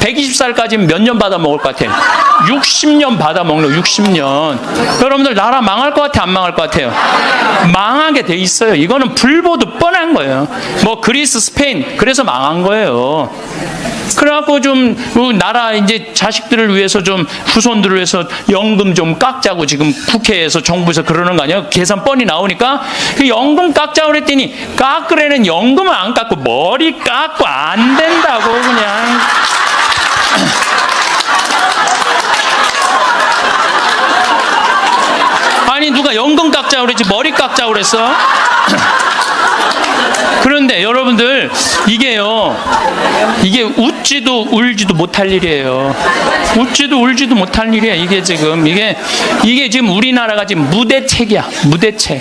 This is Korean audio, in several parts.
120살까지는 몇 년 받아 먹을 것 같아요? 60년 받아 먹는 거, 60년. 여러분들 나라 망할 것 같아요? 안 망할 것 같아요? 망하게 돼 있어요. 이거는 불보듯 뻔한 거예요. 뭐 그리스, 스페인 그래서 망한 거예요. 그래갖고 좀 나라 이제 자식들을 위해서 좀 후손들을 위해서 연금 좀 깎자고 지금 국회에서 정부에서 그러는 거 아니에요? 계산 뻔히 나오니까 그 연금 깎자고 그랬더니 깎으래는 연금을 안 깎고 머리 깎고 안 된다고 그냥. 아니 누가 연금 깎자고 그랬지 머리 깎자고 그랬어? 그런데 여러분들 이게요, 이게 웃지도 울지도 못할 일이에요. 웃지도 울지도 못할 일이야. 이게 지금 이게 지금 우리나라가 지금 무대책이야. 무대책.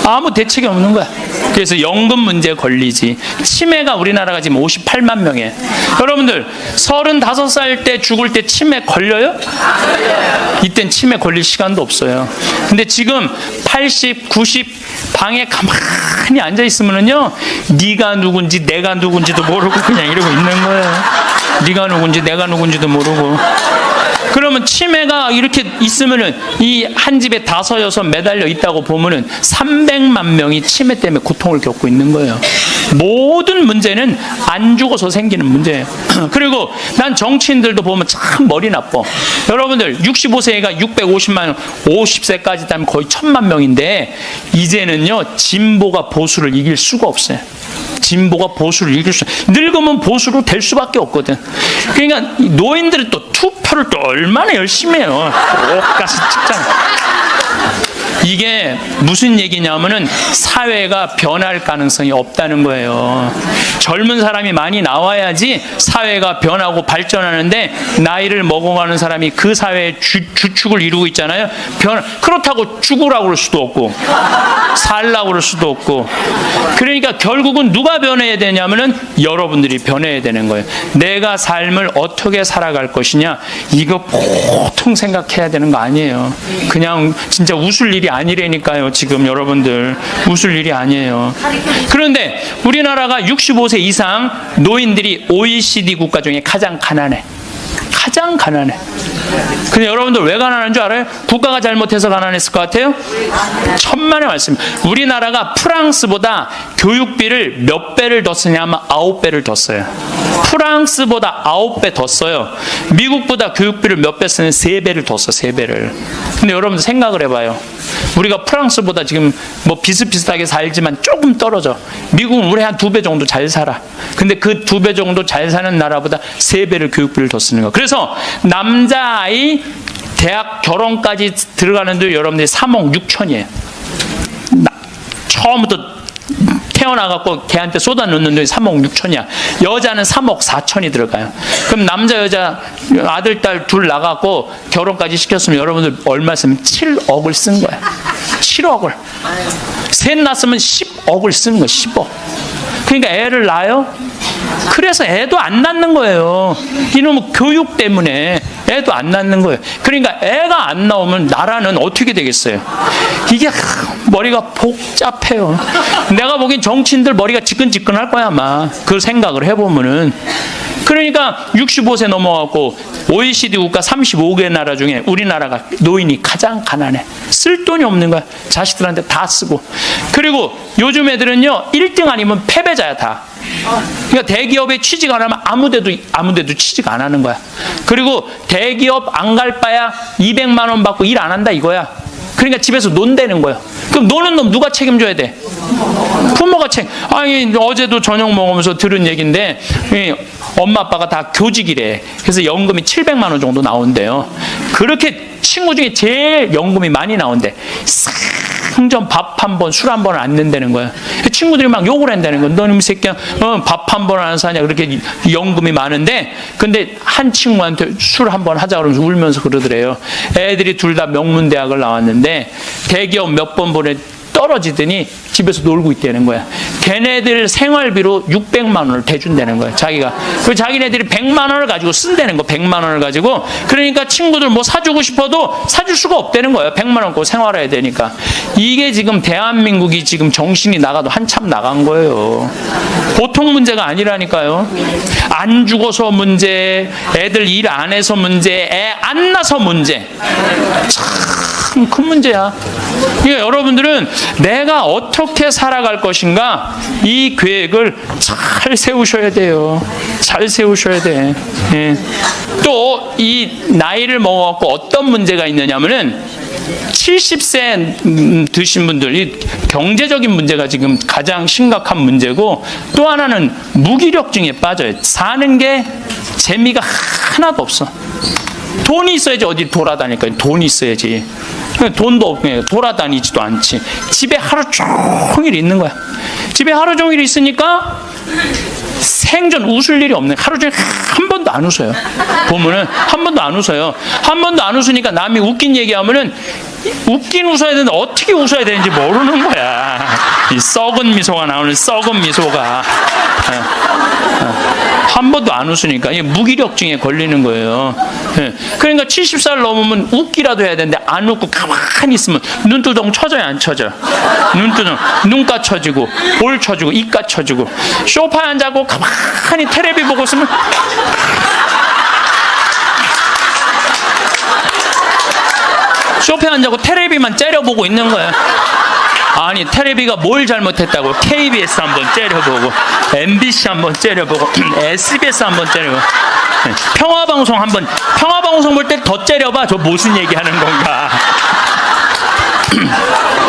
아무 대책이 없는 거야. 그래서 연금 문제에 걸리지. 치매가 우리나라가 지금 58만 명이에요. 여러분들 35살 때 죽을 때 치매 걸려요? 이땐 치매 걸릴 시간도 없어요. 근데 지금 80, 90 방에 가만히 앉아 있으면은요, 네가 누군지 내가 누군지도 모르고 그냥 이러고 있는 거예요. 네가 누군지 내가 누군지도 모르고. 그러면 치매가 이렇게 있으면은 이 한 집에 5, 6 매달려 있다고 보면은 300만 명이 치매 때문에 고통을 겪고 있는 거예요. 모든 문제는 안 죽어서 생기는 문제예요. 그리고 난 정치인들도 보면 참 머리 나빠. 여러분들 65세가 650만 명, 50세까지 되면 거의 1000만 명인데 이제는요 진보가 보수를 이길 수가 없어요. 진보가 보수를 이길 수, 늙으면 보수로 될 수밖에 없거든. 그러니까 노인들은 또 투표를 또 얼마나 열심히 해요. 똑같이 찍잖아. 이게 무슨 얘기냐면은 사회가 변할 가능성이 없다는 거예요. 젊은 사람이 많이 나와야지 사회가 변하고 발전하는데 나이를 먹어가는 사람이 그 사회의 주축을 이루고 있잖아요. 그렇다고 죽으라고 그럴 수도 없고 살라고 그럴 수도 없고. 그러니까 결국은 누가 변해야 되냐면은 여러분들이 변해야 되는 거예요. 내가 삶을 어떻게 살아갈 것이냐, 이거 보통 생각해야 되는 거 아니에요. 그냥 진짜 웃을 일이 아니라니까요. 지금 여러분들 웃을 일이 아니에요. 그런데 우리나라가 65세 이상 노인들이 OECD 국가 중에 가장 가난해. 가장 가난해. 근데 여러분들 왜 가난한 줄 알아요? 국가가 잘못해서 가난했을 것 같아요? 천만의 말씀. 우리나라가 프랑스보다 교육비를 몇 배를 더 쓰냐면 9배를 더 써요. 프랑스보다 9배 더 써요. 미국보다 교육비를 몇 배 쓰는 3배를 더 써. 3배를. 근데 여러분들 생각을 해봐요. 우리가 프랑스보다 지금 뭐 비슷비슷하게 살지만 조금 떨어져. 미국은 우리 한 2배 정도 잘 살아. 근데 그 2배 정도 잘 사는 나라보다 3배를 교육비를 더 쓰는 거야. 그래서 남자아이 대학 결혼까지 들어가는데 여러분들이 3억 6천이에요. 처음부터 태어나갖고 걔한테 쏟아 넣는 돈이 3억 6천이야. 여자는 3억 4천이 들어가요. 그럼 남자 여자 아들 딸 둘 나갖고 결혼까지 시켰으면 여러분들 얼마 쓰면 7억을 쓴 거야. 7억을. 셋 낳았으면 10억을 쓴 거야. 10억. 그러니까 애를 낳아요? 그래서 애도 안 낳는 거예요. 이놈의 교육 때문에 애도 안 낳는 거예요. 그러니까 애가 안 나오면 나라는 어떻게 되겠어요? 이게 머리가 복잡해요. 내가 보기엔 정치인들 머리가 지끈지끈할 거야 아마. 그 생각을 해보면은. 그러니까 65세 넘어가고 OECD 국가 35개 나라 중에 우리나라가 노인이 가장 가난해. 쓸 돈이 없는 거야. 자식들한테 다 쓰고. 그리고 요즘 애들은요 1등 아니면 패배자야 다. 그러니까 대기업에 취직 안 하면 아무데도 취직 안 하는 거야. 그리고 대기업 안 갈 바야 200만 원 받고 일 안 한다 이거야. 그러니까 집에서 논다는 거야. 그럼 노는 놈 누가 책임져야 돼? 부모가 아니 어제도 저녁 먹으면서 들은 얘기인데 엄마 아빠가 다 교직이래. 그래서 연금이 700만 원 정도 나온대요. 그렇게 친구 중에 제일 연금이 많이 나온대. 상점 밥 한 번, 술 한 번 안 낸다는 거야. 친구들이 막 욕을 한다는 거야. 너는 이 새끼야, 밥 한 번 안 사냐. 그렇게 연금이 많은데, 근데 한 친구한테 술 한 번 하자 그러면서 울면서 그러더래요. 애들이 둘 다 명문대학을 나왔는데, 대기업 몇 번 보내 떨어지더니 집에서 놀고 있다는 거야. 걔네들 생활비로 600만 원을 대준다는 거야, 자기가. 그 자기네들이 100만 원을 가지고 쓴다는 거, 100만 원을 가지고. 그러니까 친구들 뭐 사주고 싶어도 사줄 수가 없다는 거예요. 100만 원 꼭 생활해야 되니까. 이게 지금 대한민국이 지금 정신이 나가도 한참 나간 거예요. 보통 문제가 아니라니까요. 안 죽어서 문제, 애들 일 안 해서 문제, 애 안 낳아서 문제. 참 큰 문제야. 그러니까 여러분들은 내가 어떻게 살아갈 것인가, 이 계획을 잘 세우셔야 돼요. 잘 세우셔야 돼. 예. 또 이 나이를 먹어갖고 어떤 문제가 있느냐면은 70세 드신 분들, 이 경제적인 문제가 지금 가장 심각한 문제고, 또 하나는 무기력증에 빠져요. 사는 게 재미가 하나도 없어. 돈이 있어야지 어디 돌아다닐까요? 돈이 있어야지. 돈도 없고 돌아다니지도 않지. 집에 하루 종일 있는 거야. 집에 하루 종일 있으니까 생전 웃을 일이 없네. 하루 종일 한 번도 안 웃어요. 보면은 한 번도 안 웃어요. 한 번도 안 웃으니까 남이 웃긴 얘기하면은 웃긴 웃어야 되는데 어떻게 웃어야 되는지 모르는 거야. 이 썩은 미소가 나오는 썩은 미소가. 한 번도 안 웃으니까 이게 무기력증에 걸리는 거예요. 그러니까 70살 넘으면 웃기라도 해야 되는데 안 웃고 가만히 있으면 눈두덩 쳐져요, 안 쳐져? 눈두덩, 눈가 쳐지고, 볼 쳐지고, 입가 쳐지고, 소파에 앉아고 가만히 텔레비 보고 있으면 소파에 앉아고 텔레비만 째려보고 있는 거예요. 아니, 텔레비가 뭘 잘못했다고? KBS 한번 째려보고, MBC 한번 째려보고, SBS 한번 째려보고, 평화방송 한번, 평화방송 볼 때 더 째려봐. 저 무슨 얘기하는 건가?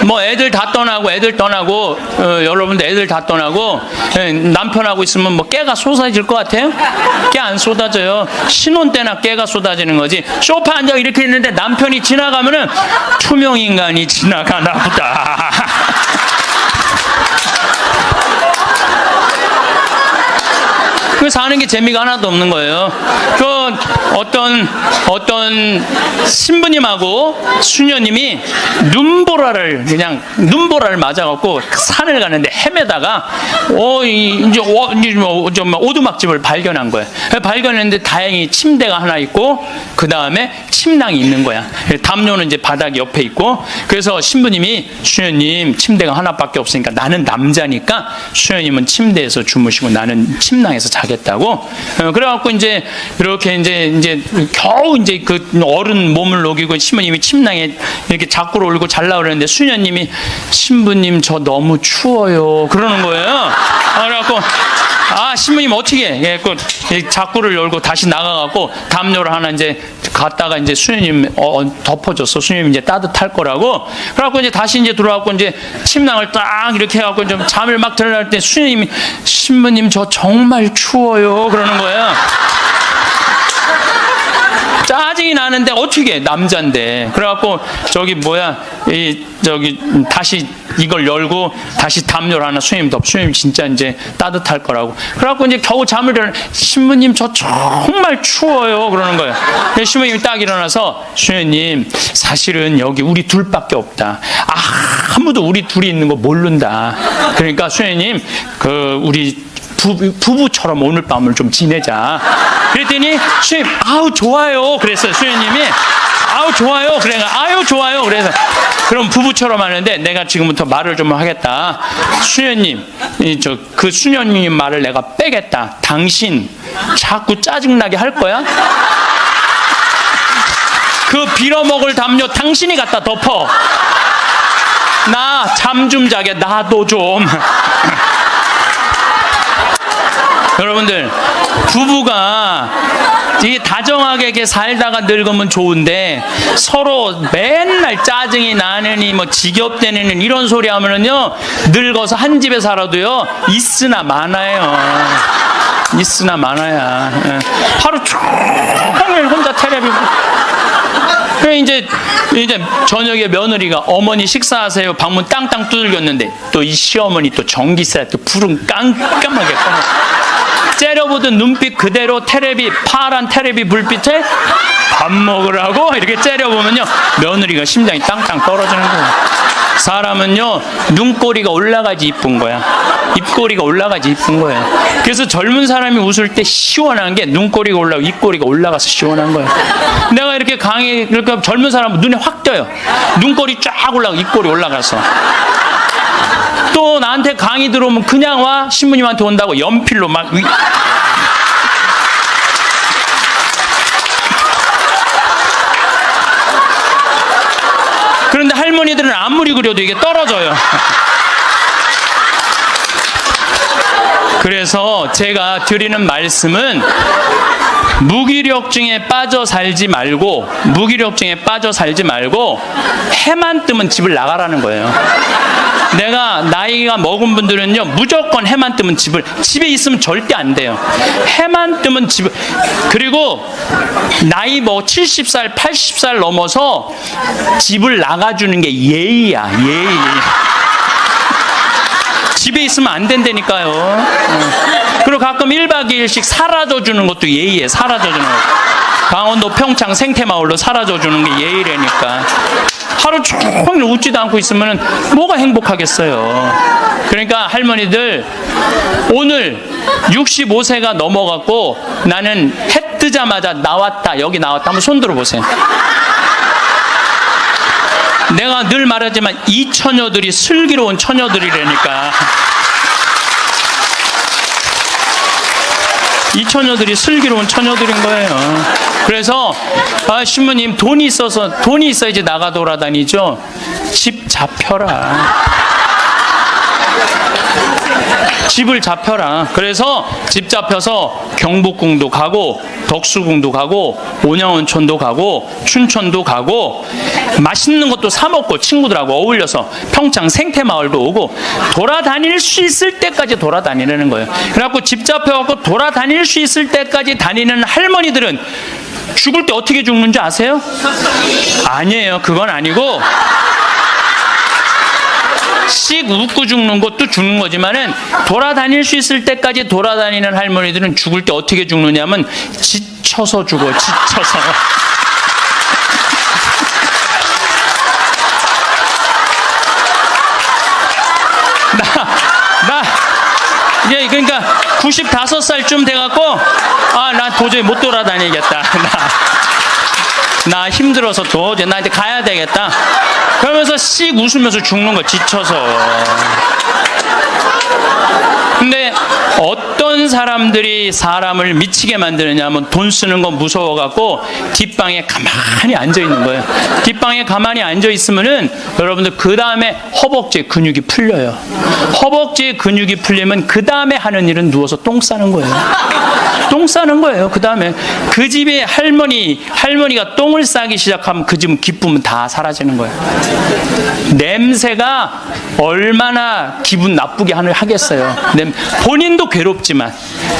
뭐 애들 다 떠나고, 여러분들 애들 다 떠나고, 남편하고 있으면 뭐 깨가 쏟아질 것 같아요? 깨 안 쏟아져요. 신혼 때나 깨가 쏟아지는 거지. 소파 앉아 이렇게 있는데 남편이 지나가면은 투명 인간이 지나가나 보다. 그 사는 게 재미가 하나도 없는 거예요. 그 어떤 신부님하고 수녀님이 눈보라를 맞아갖고 산을 가는데 헤매다가 이제 오두막집을 발견한 거예요. 발견했는데 다행히 침대가 하나 있고 그 다음에 침낭이 있는 거야. 담요는 이제 바닥 옆에 있고, 그래서 신부님이 수녀님 침대가 하나밖에 없으니까 나는 남자니까 수녀님은 침대에서 주무시고 나는 침낭에서 자겠다고. 그래갖고 이제 이렇게 이제 겨우 이제 그 어른 몸을 녹이고 신부님이 침낭에 이렇게 자꾸로 올고 잘라 그러는데 수녀님이 신부님 저 너무 추워요 그러는 거예요. 그래갖고 신부님 어떻게 해? 자꾸를 열고 다시 나가갖고 담요를 하나 이제 갔다가 이제 수녀님 덮어줬어. 수녀님 이제 따뜻할 거라고. 그래갖고 이제 다시 이제 들어와갖고 이제 침낭을 딱 이렇게 해갖고 좀 잠을 막 들어갈 때 수녀님이 신부님 저 정말 추워요 그러는 거예요. 짜증이 나는데 어떻게 해? 남잔데. 그래갖고 다시 이걸 열고 다시 담요를 하나 수녀님 덮. 수녀님 진짜 이제 따뜻할 거라고. 그래갖고 이제 겨우 잠을 일어나. 신부님 저 정말 추워요 그러는 거예요. 신부님이 딱 일어나서 수녀님 사실은 여기 우리 둘밖에 없다. 아무도 우리 둘이 있는 거 모른다. 그러니까 수녀님 우리 부부처럼 오늘 밤을 좀 지내자. 그랬더니 수녀님 좋아요 그랬어요. 수녀님이 좋아요. 좋아요. 그래서 그럼 부부처럼 하는데 내가 지금부터 말을 좀 하겠다. 수녀님, 그 수녀님 말을 내가 빼겠다. 당신 자꾸 짜증나게 할 거야? 그 빌어먹을 담요 당신이 갖다 덮어. 나 잠 좀 자게 나도 좀. 여러분들, 부부가 이게 다정하게 이렇게 살다가 늙으면 좋은데 서로 맨날 짜증이 나느니 뭐 지겹대느니 이런 소리 하면은요, 늙어서 한 집에 살아도요 있으나 마나요. 있으나 마나야. 하루 종일 혼자 텔레비. 그래 이제 저녁에 며느리가 어머니 식사하세요. 방문 땅땅 두들겼는데 또 이 시어머니 또 전기세 또 불은 깜깜하게 꺼내. 째려보던 눈빛 그대로 파란 텔레비 불빛에 밥 먹으라고 이렇게 째려보면요 며느리가 심장이 땅땅 떨어지는 거예요. 사람은요, 눈꼬리가 올라가지 이쁜 거야. 입꼬리가 올라가지 이쁜 거예요. 그래서 젊은 사람이 웃을 때 시원한 게 눈꼬리가 올라가고 입꼬리가 올라가서 시원한 거예요. 내가 이렇게 그러니까 젊은 사람은 눈에 확 띄어요. 눈꼬리 쫙 올라가고 입꼬리 올라가서. 또 나한테 강의 들어오면 그냥 와, 신부님한테 온다고 연필로 막 그런데 할머니들은 아무리 그려도 이게 떨어져요. 그래서 제가 드리는 말씀은 무기력증에 빠져 살지 말고 해만 뜨면 집을 나가라는 거예요. 내가 나이가 먹은 분들은요, 무조건 해만 뜨면 집에 있으면 절대 안 돼요. 해만 뜨면 그리고 나이 70살 80살 넘어서 집을 나가주는 게 예의야. 예의. 집에 있으면 안 된다니까요. 그리고 가끔 1박 2일씩 사라져주는 것도 예의에 사라져주는 거. 강원도 평창 생태마을로 사라져주는 게 예의라니까. 하루 종일 웃지도 않고 있으면 뭐가 행복하겠어요. 그러니까 할머니들, 오늘 65세가 넘어갔고 나는 해 뜨자마자 나왔다, 여기 나왔다 한번 손 들어보세요. 내가 늘 말하지만 이 처녀들이 슬기로운 처녀들이라니까. 이 처녀들이 슬기로운 처녀들인 거예요. 그래서 신부님 돈이 있어야지 나가 돌아다니죠. 집 잡혀라. 집을 잡혀라. 그래서 집 잡혀서 경복궁도 가고 덕수궁도 가고 온양온천도 가고 춘천도 가고 맛있는 것도 사 먹고 친구들하고 어울려서 평창 생태마을도 오고 돌아다닐 수 있을 때까지 돌아다니려는 거예요. 그래갖고 집 잡혀갖고 돌아다닐 수 있을 때까지 다니는 할머니들은 죽을 때 어떻게 죽는지 아세요? 아니에요. 그건 아니고 씩 웃고 죽는 것도 죽는 거지만은 돌아다닐 수 있을 때까지 돌아다니는 할머니들은 죽을 때 어떻게 죽느냐면 지쳐서 죽어. 지쳐서. 이제 그러니까 95살쯤 돼갖고 나 도저히 못 돌아다니겠다. 나 힘들어서 도저히 나 이제 가야 되겠다. 그러면서 씩 웃으면서 죽는 거, 지쳐서. 근데 어떤 사람들이 사람을 미치게 만드느냐 하면 돈 쓰는 거 무서워갖고 뒷방에 가만히 앉아있는 거예요. 뒷방에 가만히 앉아있으면은 여러분들 그 다음에 허벅지에 근육이 풀려요. 허벅지에 근육이 풀리면 그 다음에 하는 일은 누워서 똥 싸는 거예요. 똥 싸는 거예요. 그 다음에 그 집에 할머니가 똥을 싸기 시작하면 그 집은 기쁨은 다 사라지는 거예요. 냄새가 얼마나 기분 나쁘게 하겠어요. 본인도 괴롭지만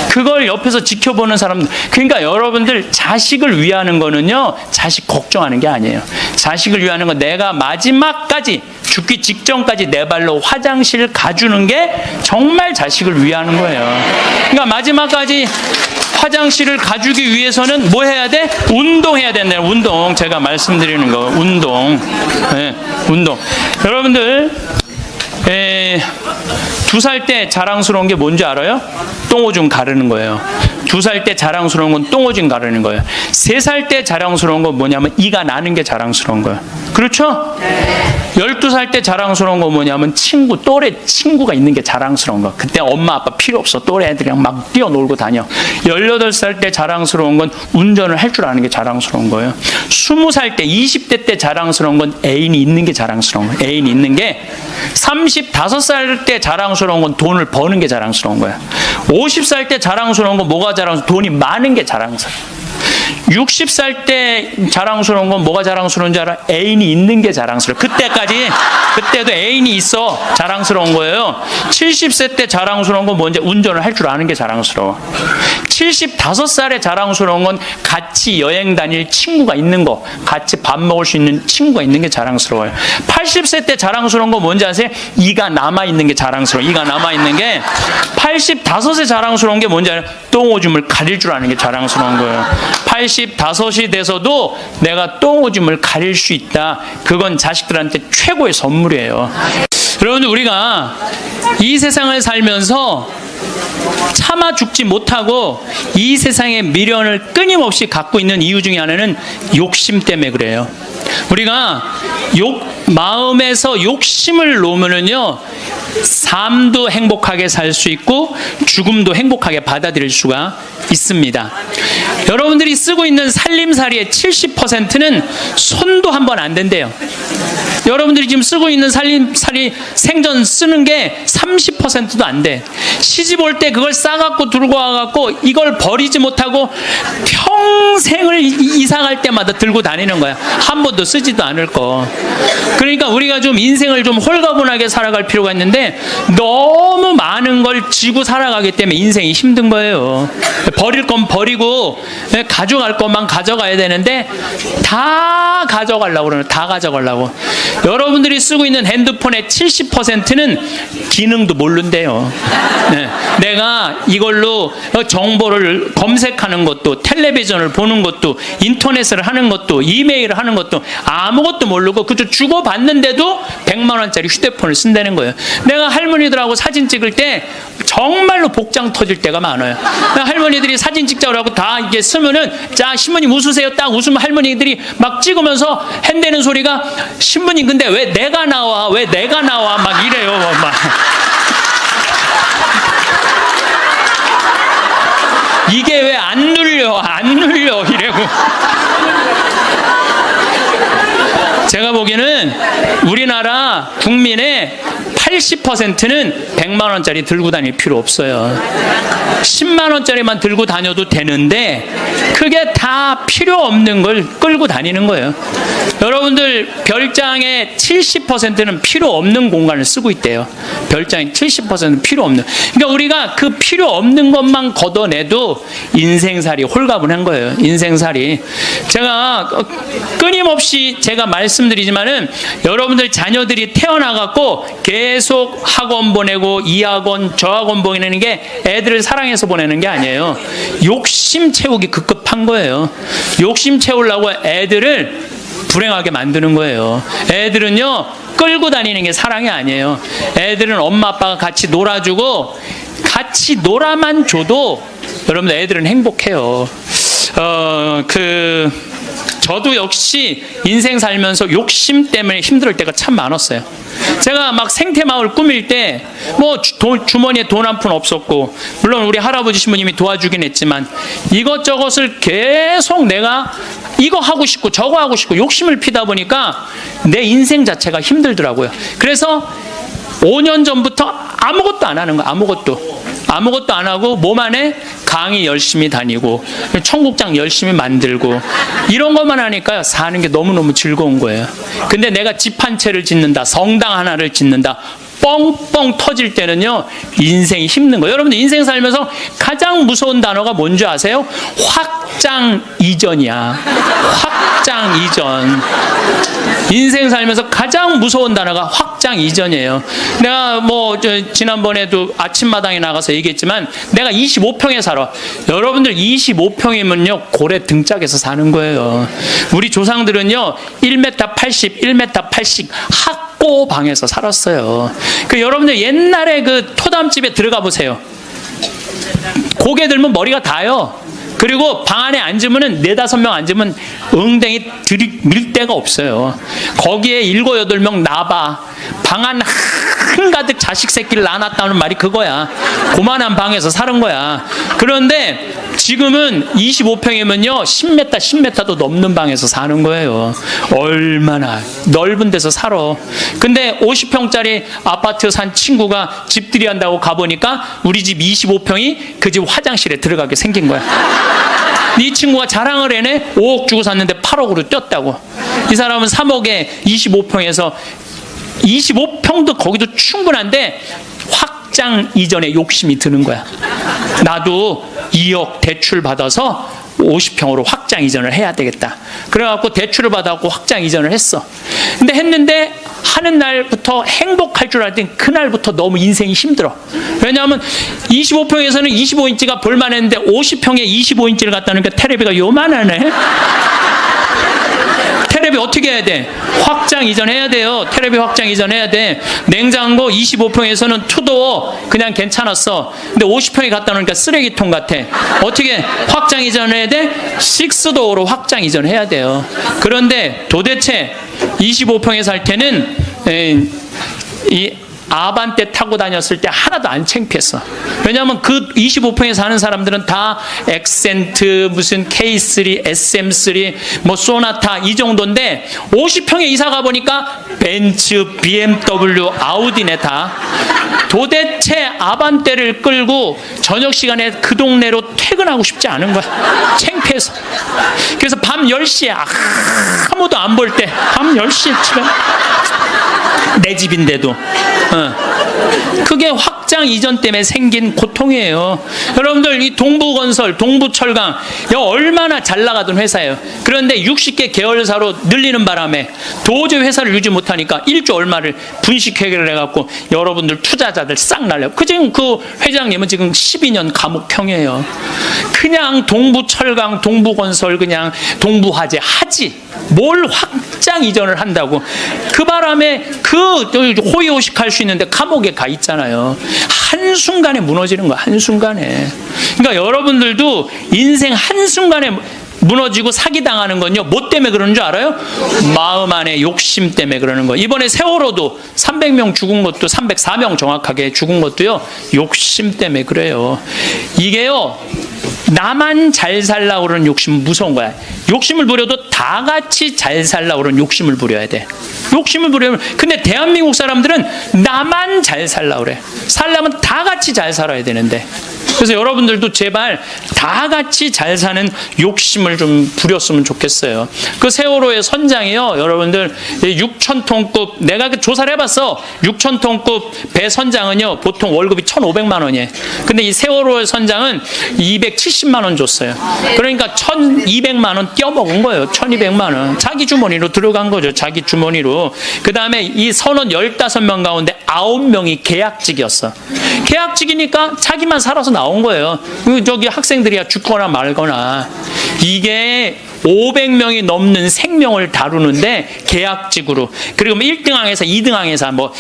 그걸 옆에서 지켜보는 사람들. 그러니까 여러분들 자식을 위하는 거는요, 자식 걱정하는 게 아니에요. 자식을 위하는 건 내가 마지막까지 죽기 직전까지 내 발로 화장실 가주는 게 정말 자식을 위하는 거예요. 그러니까 마지막까지 화장실을 가주기 위해서는 뭐 해야 돼? 운동해야 된다. 운동. 제가 말씀드리는 거. 운동. 네, 운동. 여러분들 2살 때 자랑스러운 게 뭔지 알아요? 똥오줌 가르는 거예요. 2살 때 자랑스러운 건 똥오줌 가르는 거예요. 3살 때 자랑스러운 건 뭐냐면 이가 나는 게 자랑스러운 거예요. 그렇죠? 12살 때 자랑스러운 건 뭐냐면 또래 친구가 있는 게 자랑스러운 거예요. 그때 엄마 아빠 필요 없어. 또래 애들이랑 막 뛰어놀고 다녀. 18살 때 자랑스러운 건 운전을 할 줄 아는 게 자랑스러운 거예요. 20살 때, 20대 때 자랑스러운 건 애인이 있는 게 자랑스러운 거예요. 애인이 있는 게. 35살 때 자랑스러운 건 돈을 버는 게 자랑스러운 거야. 50살 때 자랑스러운 건 뭐가 자랑스러워? 돈이 많은 게 자랑스러워. 60살 때 자랑스러운 건 뭐가 자랑스러운지 알아? 애인이 있는 게 자랑스러워. 그때도 애인이 있어 자랑스러운 거예요. 70세 때 자랑스러운 건 뭔지 운전을 할 줄 아는 게 자랑스러워. 75살에 자랑스러운 건 같이 여행 다닐 친구가 있는 거, 같이 밥 먹을 수 있는 친구가 있는 게 자랑스러워요. 80세 때 자랑스러운 건 뭔지 아세요? 이가 남아있는 게 자랑스러워. 이가 남아있는 게. 85세 자랑스러운 게 뭔지 알아요? 똥오줌을 가릴 줄 아는 게 자랑스러운 거예요. 85이 돼서도 내가 똥오줌을 가릴 수 있다. 그건 자식들한테 최고의 선물이에요. 여러분들, 우리가 이 세상을 살면서 참아 죽지 못하고 이 세상의 미련을 끊임없이 갖고 있는 이유 중에 하나는 욕심 때문에 그래요. 우리가 마음에서 욕심을 놓으면요, 삶도 행복하게 살 수 있고 죽음도 행복하게 받아들일 수가 있습니다. 여러분들이 쓰고 있는 살림살이의 70%는 손도 한 번 안 댄대요. 여러분들이 지금 쓰고 있는 살림살이 생전 쓰는 게 30%도 안 돼. 시집 올 때 그걸 싸갖고 들고 와갖고 이걸 버리지 못하고 평생을 이사 갈 때마다 들고 다니는 거야. 한 번도 쓰지도 않을 거. 그러니까 우리가 좀 인생을 좀 홀가분하게 살아갈 필요가 있는데 너무 많은 걸 지고 살아가기 때문에 인생이 힘든 거예요. 버릴 건 버리고 가져갈 것만 가져가야 되는데 다 가져가려고 그러는, 다 가져가려고. 여러분들이 쓰고 있는 핸드폰의 70%는 기능도 모른대요. 네. 내가 이걸로 정보를 검색하는 것도, 텔레비전을 보는 것도, 인터넷을 하는 것도, 이메일을 하는 것도 아무것도 모르고 그저 주고받는데도 100만 원짜리 휴대폰을 쓴다는 거예요. 내가 할머니들하고 사진 찍을 때 정말로 복장 터질 때가 많아요. 할머니들이 사진 찍자고 하고 다 이게 쓰면은, 자, 신부님 웃으세요. 딱 웃으면 할머니들이 막 찍으면서 핸대는 소리가, 신부님 근데 왜 내가 나와? 왜 내가 나와? 막 이래요. 막. 이게 왜 안 눌려? 안 눌려? 이래고. 제가 보기에는 우리나라 국민의 80%는 100만 원짜리 들고 다닐 필요 없어요. 10만 원짜리만 들고 다녀도 되는데 그게 다 필요 없는 걸 끌고 다니는 거예요. 여러분들, 별장의 70%는 필요 없는 공간을 쓰고 있대요. 별장의 70%는 필요 없는. 그러니까 우리가 그 필요 없는 것만 걷어내도 인생살이 홀가분한 거예요. 인생살이. 제가 끊임없이 제가 말씀드리지만은, 여러분들 자녀들이 태어나갖고 계속 학원 보내고 이 학원 저 학원 보내는 게 애들을 사랑해서 보내는 게 아니에요. 욕심 채우기 급급한 거예요. 욕심 채우려고 애들을 불행하게 만드는 거예요. 애들은요, 끌고 다니는 게 사랑이 아니에요. 애들은 엄마 아빠가 같이 놀아주고 같이 놀아만 줘도 여러분들 애들은 행복해요. 저도 역시 인생 살면서 욕심 때문에 힘들 때가 참 많았어요. 제가 막 생태마을 꾸밀 때 뭐 주머니에 돈 한 푼 없었고, 물론 우리 할아버지 신부님이 도와주긴 했지만 이것저것을 계속 내가 이거 하고 싶고 저거 하고 싶고 욕심을 피다 보니까 내 인생 자체가 힘들더라고요. 그래서 5년 전부터 아무것도 안 하는 거야. 아무것도 안 하고 몸 안에 강의 열심히 다니고 청국장 열심히 만들고 이런 것만 하니까 사는 게 너무너무 즐거운 거예요. 근데 내가 집 한 채를 짓는다, 성당 하나를 짓는다, 뻥뻥 터질 때는요, 인생이 힘든 거예요. 여러분들 인생 살면서 가장 무서운 단어가 뭔지 아세요? 확장 이전이야. 확장 이전. 인생 살면서 가장 무서운 단어가 확장 이전이에요. 내가 지난번에도 아침마당에 나가서 얘기했지만 내가 25평에 살아. 여러분들 25평이면요 고래 등짝에서 사는 거예요. 우리 조상들은요 1m 80, 1m 80 학고 방에서 살았어요. 여러분들 옛날에 그 토담집에 들어가 보세요. 고개 들면 머리가 닿아요. 그리고 방 안에 앉으면은 4-5명 앉으면 엉덩이 들이밀 데가 없어요. 거기에 7-8명 나봐. 방 안 한가득 자식 새끼를 낳아놨다는 말이 그거야. 고만한 방에서 사는 거야. 그런데 지금은 25평이면요 10m도 넘는 방에서 사는 거예요. 얼마나 넓은 데서 살아. 근데 50평짜리 아파트 산 친구가 집들이 한다고 가보니까 우리 집 25평이 그 집 화장실에 들어가게 생긴 거야. 이 친구가 자랑을 해내. 5억 주고 샀는데 8억으로 뛰었다고. 이 사람은 3억에 25평에서 25평도 거기도 충분한데 확장 이전에 욕심이 드는 거야. 나도 2억 대출 받아서 50평으로 확장 이전을 해야 되겠다. 그래갖고 대출을 받아갖고 확장 이전을 했어. 근데 했는데 하는 날부터 행복할 줄 알았더니 그날부터 너무 인생이 힘들어. 왜냐하면 25평에서는 25인치가 볼만했는데 50평에 25인치를 갖다 놓으니까 테레비가 요만하네. 테레비 어떻게 해야 돼? 확장 이전해야 돼요. 테레비 확장 이전해야 돼. 냉장고 25평에서는 투도어 그냥 괜찮았어. 근데 50평에 갖다 놓으니까 쓰레기통 같아. 어떻게 확장 이전해야 돼? 6도어로 확장 이전해야 돼요. 그런데 도대체 25평에 살 때는 이 아반떼 타고 다녔을 때 하나도 안 창피했어. 왜냐하면 그 25평에 사는 사람들은 다 엑센트, 무슨 K3, SM3, 뭐 소나타 이 정도인데 50평에 이사 가보니까 벤츠, BMW, 아우디네 다. 도대체 아반떼를 끌고 저녁 시간에 그 동네로 퇴근하고 싶지 않은 거야. 창피해서. 그래서 밤 10시에 아무도 안 볼 때 밤 10시에 집에 내 집인데도 그게 확장 이전 때문에 생긴 고통이에요. 여러분들 이 동부건설, 동부철강 얼마나 잘 나가던 회사예요. 그런데 60개 계열사로 늘리는 바람에 도저히 회사를 유지 못하니까 1조 얼마를 분식회계를 해갖고 여러분들 투자자들 싹 날려. 지금 그 회장님은 지금 12년 감옥형이에요. 그냥 동부철강, 동부건설 그냥 동부화재 하지 뭘 확장 이전을 한다고. 그 바람에 그 호의호식할 수 있는데 감옥에 가 있잖아요. 한순간에 무너지는 거야. 한순간에. 그러니까 여러분들도 인생 한순간에 무너지고 사기당하는 건요. 뭐 때문에 그러는 줄 알아요? 마음 안에 욕심 때문에 그러는 거예요. 이번에 세월호도 300명 죽은 것도 304명 정확하게 죽은 것도요. 욕심 때문에 그래요. 이게요. 나만 잘 살라고 그러는 욕심은 무서운 거야. 욕심을 부려도 다 같이 잘 살라고 그러는 욕심을 부려야 돼. 욕심을 부려면. 근데 대한민국 사람들은 나만 잘 살라고 그래. 살려면 다 같이 잘 살아야 되는데. 그래서 여러분들도 제발 다 같이 잘 사는 욕심을 좀 부렸으면 좋겠어요. 그 세월호의 선장이요. 여러분들 6,000톤급 내가 조사를 해봤어. 6,000톤급 배 선장은요. 보통 월급이 1,500만 원이에요. 근데 이 세월호의 선장은 270만 원 줬어요. 그러니까 1,200만 원 떼어먹은 거예요. 1,200만 원. 자기 주머니로 들어간 거죠. 자기 주머니로. 그 다음에 이 선원 15명 가운데 9명이 계약직이었어. 계약직이니까 자기만 살아서 나온 거예요. 저기 학생들이야 죽거나 말거나. 이게 500명이 넘는 생명을 다루는데 계약직으로. 그리고 1등항에서 2등항에서 뭐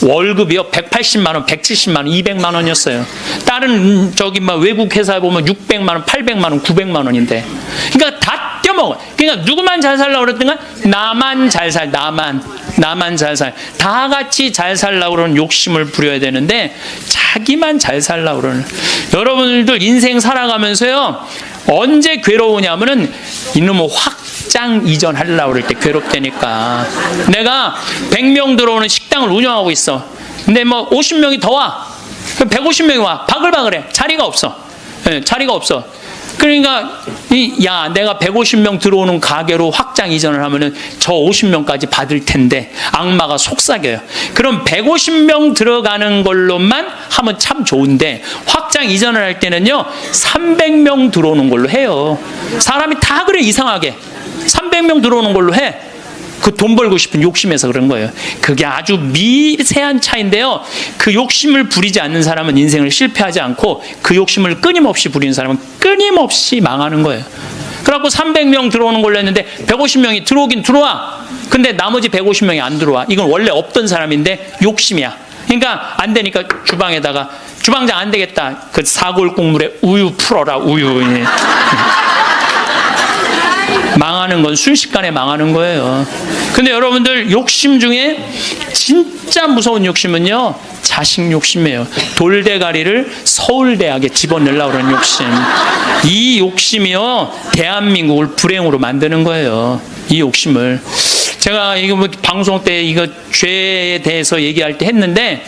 월급이요 180만 원, 170만 원, 200만 원이었어요. 다른 저기 막 외국 회사에 보면 600만 원, 800만 원, 900만 원인데. 그러니까 다 떼먹어. 그러니까 누구만 잘 살라고 그랬던가? 나만 잘 살, 나만 잘 살. 다 같이 잘 살라고 그러는 욕심을 부려야 되는데 자기만 잘 살라고 그러는. 여러분들도 인생 살아가면서요. 언제 괴로우냐면은 이놈의 확장 이전하려고 그럴 때 괴롭다니까. 내가 100명 들어오는 식당을 운영하고 있어. 근데 뭐 50명이 더 와. 150명이 와. 바글바글해. 자리가 없어. 네, 자리가 없어. 그러니까 야 내가 150명 들어오는 가게로 확장 이전을 하면은 저 50명까지 받을 텐데 악마가 속삭여요. 그럼 150명 들어가는 걸로만 하면 참 좋은데 확장 이전을 할 때는요 300명 들어오는 걸로 해요. 사람이 다 그래. 이상하게 300명 들어오는 걸로 해. 그 돈 벌고 싶은 욕심에서 그런 거예요. 그게 아주 미세한 차이인데요. 그 욕심을 부리지 않는 사람은 인생을 실패하지 않고 그 욕심을 끊임없이 부리는 사람은 끊임없이 망하는 거예요. 그래갖고 300명 들어오는 걸로 했는데 150명이 들어오긴 들어와. 근데 나머지 150명이 안 들어와. 이건 원래 없던 사람인데 욕심이야. 그러니까 안 되니까 주방에다가 주방장 안 되겠다. 그 사골 국물에 우유 풀어라. 우유. 망하는 건 순식간에 망하는 거예요. 근데 여러분들 욕심 중에 진짜 무서운 욕심은요 자식 욕심이에요. 돌대가리를 서울대학에 집어넣으려고 그러는 욕심. 이 욕심이요 대한민국을 불행으로 만드는 거예요. 이 욕심을. 제가 이거 뭐 방송 때 이거 죄에 대해서 얘기할 때 했는데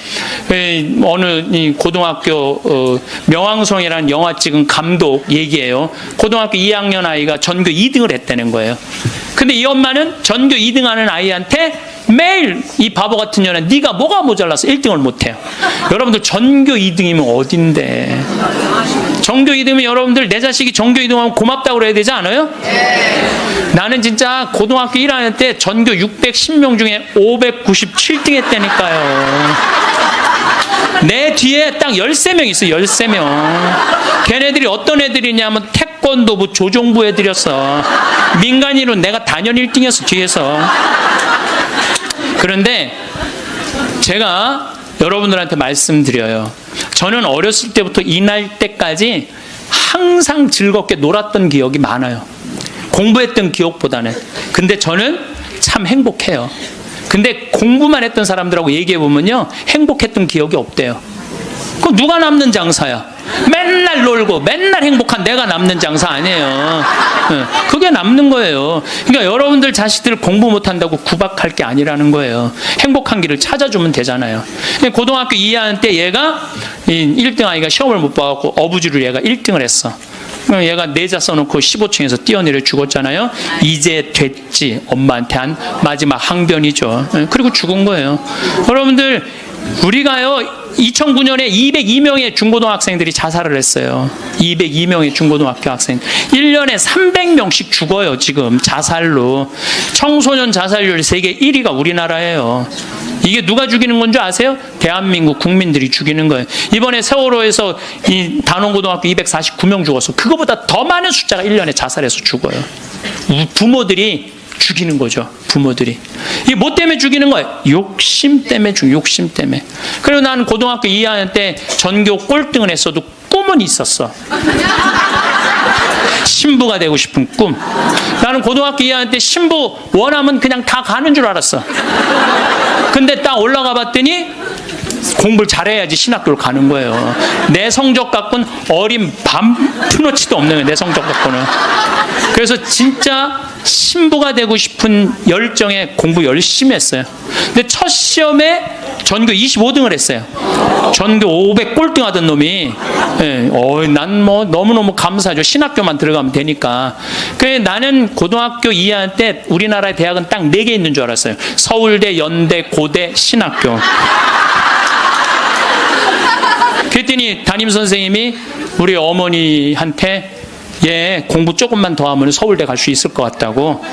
어느 이 고등학교 명왕성이라는 영화 찍은 감독 얘기예요. 고등학교 2학년 아이가 전교 2등을 했다는 거예요. 근데 이 엄마는 전교 2등하는 아이한테 매일 이 바보 같은 년아 네가 뭐가 모자라서 1등을 못해요. 여러분들 전교 2등이면 어딘데. 전교 2등이면 여러분들 내 자식이 전교 2등하면 고맙다고 그래야 되지 않아요? 나는 진짜 고등학교 1학년 때 전교 610명 중에 597등 했다니까요. 내 뒤에 딱 13명 있어요. 13명. 걔네들이 어떤 애들이냐면 태권도부 조종부 애들이었어. 민간인으로 내가 단연 1등이었어. 뒤에서. 그런데 제가 여러분들한테 말씀드려요. 저는 어렸을 때부터 이날 때까지 항상 즐겁게 놀았던 기억이 많아요. 공부했던 기억보다는. 근데 저는 참 행복해요. 근데 공부만 했던 사람들하고 얘기해 보면요, 행복했던 기억이 없대요. 그럼 누가 남는 장사야? 맨날 놀고 맨날 행복한 내가 남는 장사 아니에요. 그게 남는 거예요. 그러니까 여러분들 자식들 공부 못한다고 구박할 게 아니라는 거예요. 행복한 길을 찾아주면 되잖아요. 고등학교 2학년 때 얘가 1등 아이가 시험을 못 봐갖고 어부지로 얘가 1등을 했어. 얘가 내자 써놓고 15층에서 뛰어내려 죽었잖아요. 이제 됐지. 엄마한테 한 마지막 항변이죠. 그리고 죽은 거예요. 여러분들, 우리가요 2009년에 202명의 중고등학생들이 자살을 했어요. 202명의 중고등학교 학생. 1년에 300명씩 죽어요. 지금 자살로. 청소년 자살률 세계 1위가 우리나라예요. 이게 누가 죽이는 건 줄 아세요? 대한민국 국민들이 죽이는 거예요. 이번에 세월호에서 이 단원고등학교 249명 죽었어. 그거보다 더 많은 숫자가 1년에 자살해서 죽어요. 부모들이 죽이는 거죠. 부모들이. 이게 뭐 때문에 죽이는 거예요? 욕심 때문에 욕심 때문에. 그리고 나는 고등학교 2학년 때 전교 꼴등을 했어도 꿈은 있었어. 신부가 되고 싶은 꿈. 나는 고등학교 2학년 때 신부 원하면 그냥 다 가는 줄 알았어. 근데 딱 올라가 봤더니 공부를 잘해야지 신학교를 가는 거예요. 내 성적 갖고는 어린 푸너치도 없는 거예요. 내 성적 갖고는. 그래서 진짜 신부가 되고 싶은 열정에 공부 열심히 했어요. 근데 첫 시험에 전교 25등을 했어요. 전교 500 꼴등 하던 놈이. 난 뭐 너무너무 감사하죠. 신학교만 들어가면 되니까. 그래서 나는 고등학교 2학년 때 우리나라의 대학은 딱 4개 있는 줄 알았어요. 서울대, 연대, 고대, 신학교. 그랬더니 담임선생님이 우리 어머니한테 얘 공부 조금만 더 하면 서울대 갈 수 있을 것 같다고.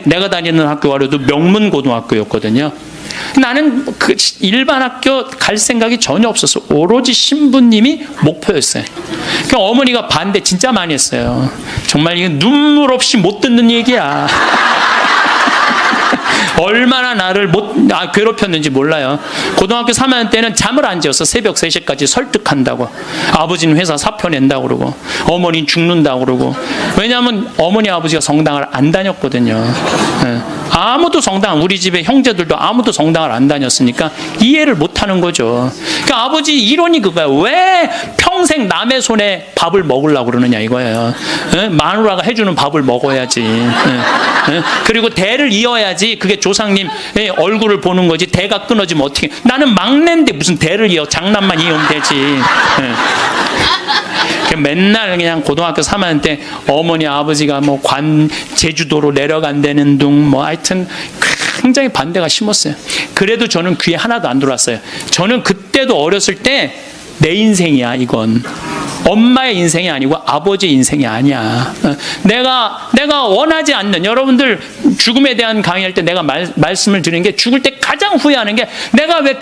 내가 다니는 학교가로도 명문고등학교였거든요. 나는 그 일반 학교 갈 생각이 전혀 없었어. 오로지 신부님이 목표였어요. 그러니까 어머니가 반대 진짜 많이 했어요. 정말 이게 눈물 없이 못 듣는 얘기야. 얼마나 나를 괴롭혔는지 몰라요. 고등학교 3학년 때는 잠을 안 재웠어. 새벽 3시까지 설득한다고. 아버지는 회사 사표 낸다고 그러고, 어머니는 죽는다고 그러고. 왜냐하면 어머니 아버지가 성당을 안 다녔거든요. 아무도 우리 집에 형제들도 아무도 성당을 안 다녔으니까 이해를 못 하는 거죠. 그러니까 아버지 이론이 그거야. 왜 평생 남의 손에 밥을 먹으려고 그러느냐 이거예요. 마누라가 해주는 밥을 먹어야지. 그리고 대를 이어야지. 그게 조상님 얼굴을 보는 거지. 대가 끊어지면 어떻게. 나는 막내인데 무슨 대를 이어. 장난만 이으면 되지. 맨날 그냥 고등학교 3학년 때 어머니 아버지가 뭐 제주도로 내려간다는 둥 뭐 하여튼 굉장히 반대가 심했어요. 그래도 저는 귀에 하나도 안 들어왔어요. 저는 그때도 어렸을 때 내 인생이야 이건. 엄마의 인생이 아니고 아버지의 인생이 아니야. 내가 원하지 않는, 여러분들 죽음에 대한 강의할 때 내가 말씀을 드리는 게, 죽을 때 가장 후회하는 게 내가 왜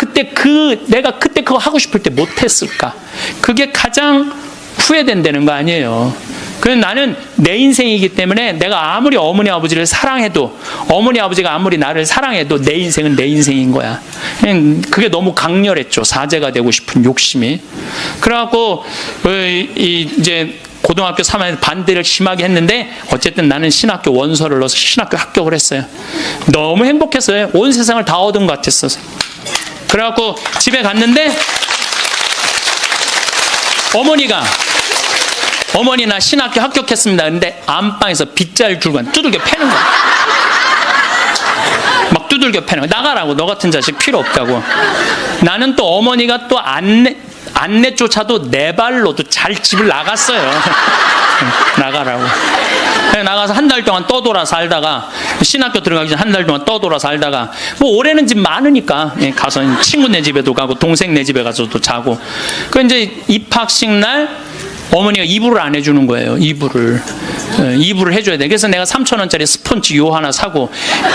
내가 그때 그거 하고 싶을 때 못했을까. 그게 가장 후회된다는 거 아니에요. 그래서 나는 내 인생이기 때문에 내가 아무리 어머니 아버지를 사랑해도, 어머니 아버지가 아무리 나를 사랑해도 내 인생은 내 인생인 거야. 그게 너무 강렬했죠. 사제가 되고 싶은 욕심이. 그래갖고 이제 고등학교 3학년 반대를 심하게 했는데 어쨌든 나는 신학교 원서를 넣어서 신학교 합격을 했어요. 너무 행복했어요. 온 세상을 다 얻은 것 같았어요. 그래갖고 집에 갔는데 어머니 나 신학교 합격했습니다. 근데 안방에서 빗자루 줄고 두들겨 패는 거야. 막 두들겨 패는 거야. 나가라고. 너 같은 자식 필요 없다고. 나는 또 어머니가 또 안내조차도 내 발로도 잘 집을 나갔어요. 나가라고. 나가서 한 달 동안 떠돌아 살다가, 신학교 들어가기 전 한 달 동안 떠돌아 살다가, 뭐 올해는 집 많으니까 가서 친구네 집에도 가고 동생네 집에 가서도 자고. 그 이제 입학식 날 어머니가 이불을 안 해주는 거예요. 이불을 해줘야 돼. 그래서 내가 3,000원짜리 스펀지 요 하나 사고,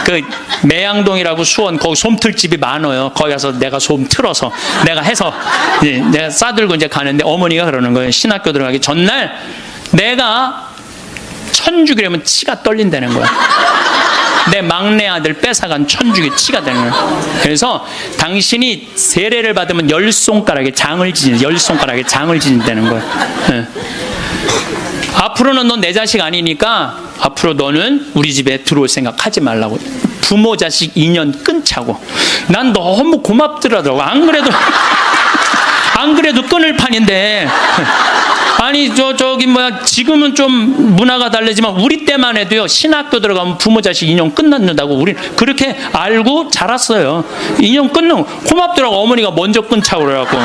그 매양동이라고 수원 거기 솜틀집이 많아요. 거기 가서 내가 솜 틀어서 내가 해서 내가 싸들고 이제 가는데, 어머니가 그러는 거예요. 신학교 들어가기 전날 내가 천주기라면 치가 떨린다는 거야. 내 막내 아들 뺏어간 천주기 치가 되는 거예요. 그래서 당신이 세례를 받으면 열 손가락에 장을 지진다는 거예요. 네. 앞으로는 넌 내 자식 아니니까 앞으로 너는 우리 집에 들어올 생각 하지 말라고. 부모 자식 인연 끊자고. 난 너무 고맙더라고. 안 그래도 끊을 판인데. 아니 지금은 좀 문화가 다르지만 우리 때만 해도요, 신학교 들어가면 부모 자식 인연 끝난다고 우리 그렇게 알고 자랐어요. 인연 끊는 고맙더라고. 어머니가 먼저 끊자고 그래갖고.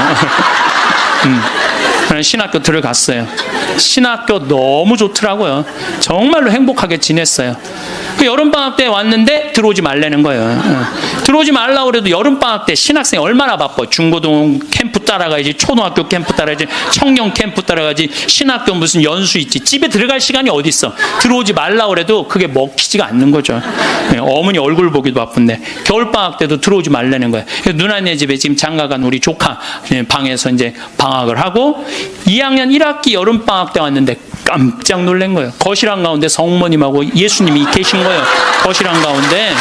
신학교 들어갔어요. 신학교 너무 좋더라고요. 정말로 행복하게 지냈어요. 여름방학 때 왔는데 들어오지 말라는 거예요. 들어오지 말라고 그래도 여름방학 때 신학생이 얼마나 바빠. 중고등 캠프 따라가야지, 초등학교 캠프 따라가야지, 청년 캠프 따라가야지, 신학교 무슨 연수 있지. 집에 들어갈 시간이 어디 있어. 들어오지 말라고 그래도 그게 먹히지가 않는 거죠. 어머니 얼굴 보기도 바쁜데 겨울방학 때도 들어오지 말라는 거예요. 누나네 집에 지금 장가간 우리 조카 방에서 이제 방학을 하고, 2학년 1학기 여름방학 때 왔는데 깜짝 놀란 거예요. 거실 한가운데 성모님하고 예수님이 계신 거예요. 거실 한가운데.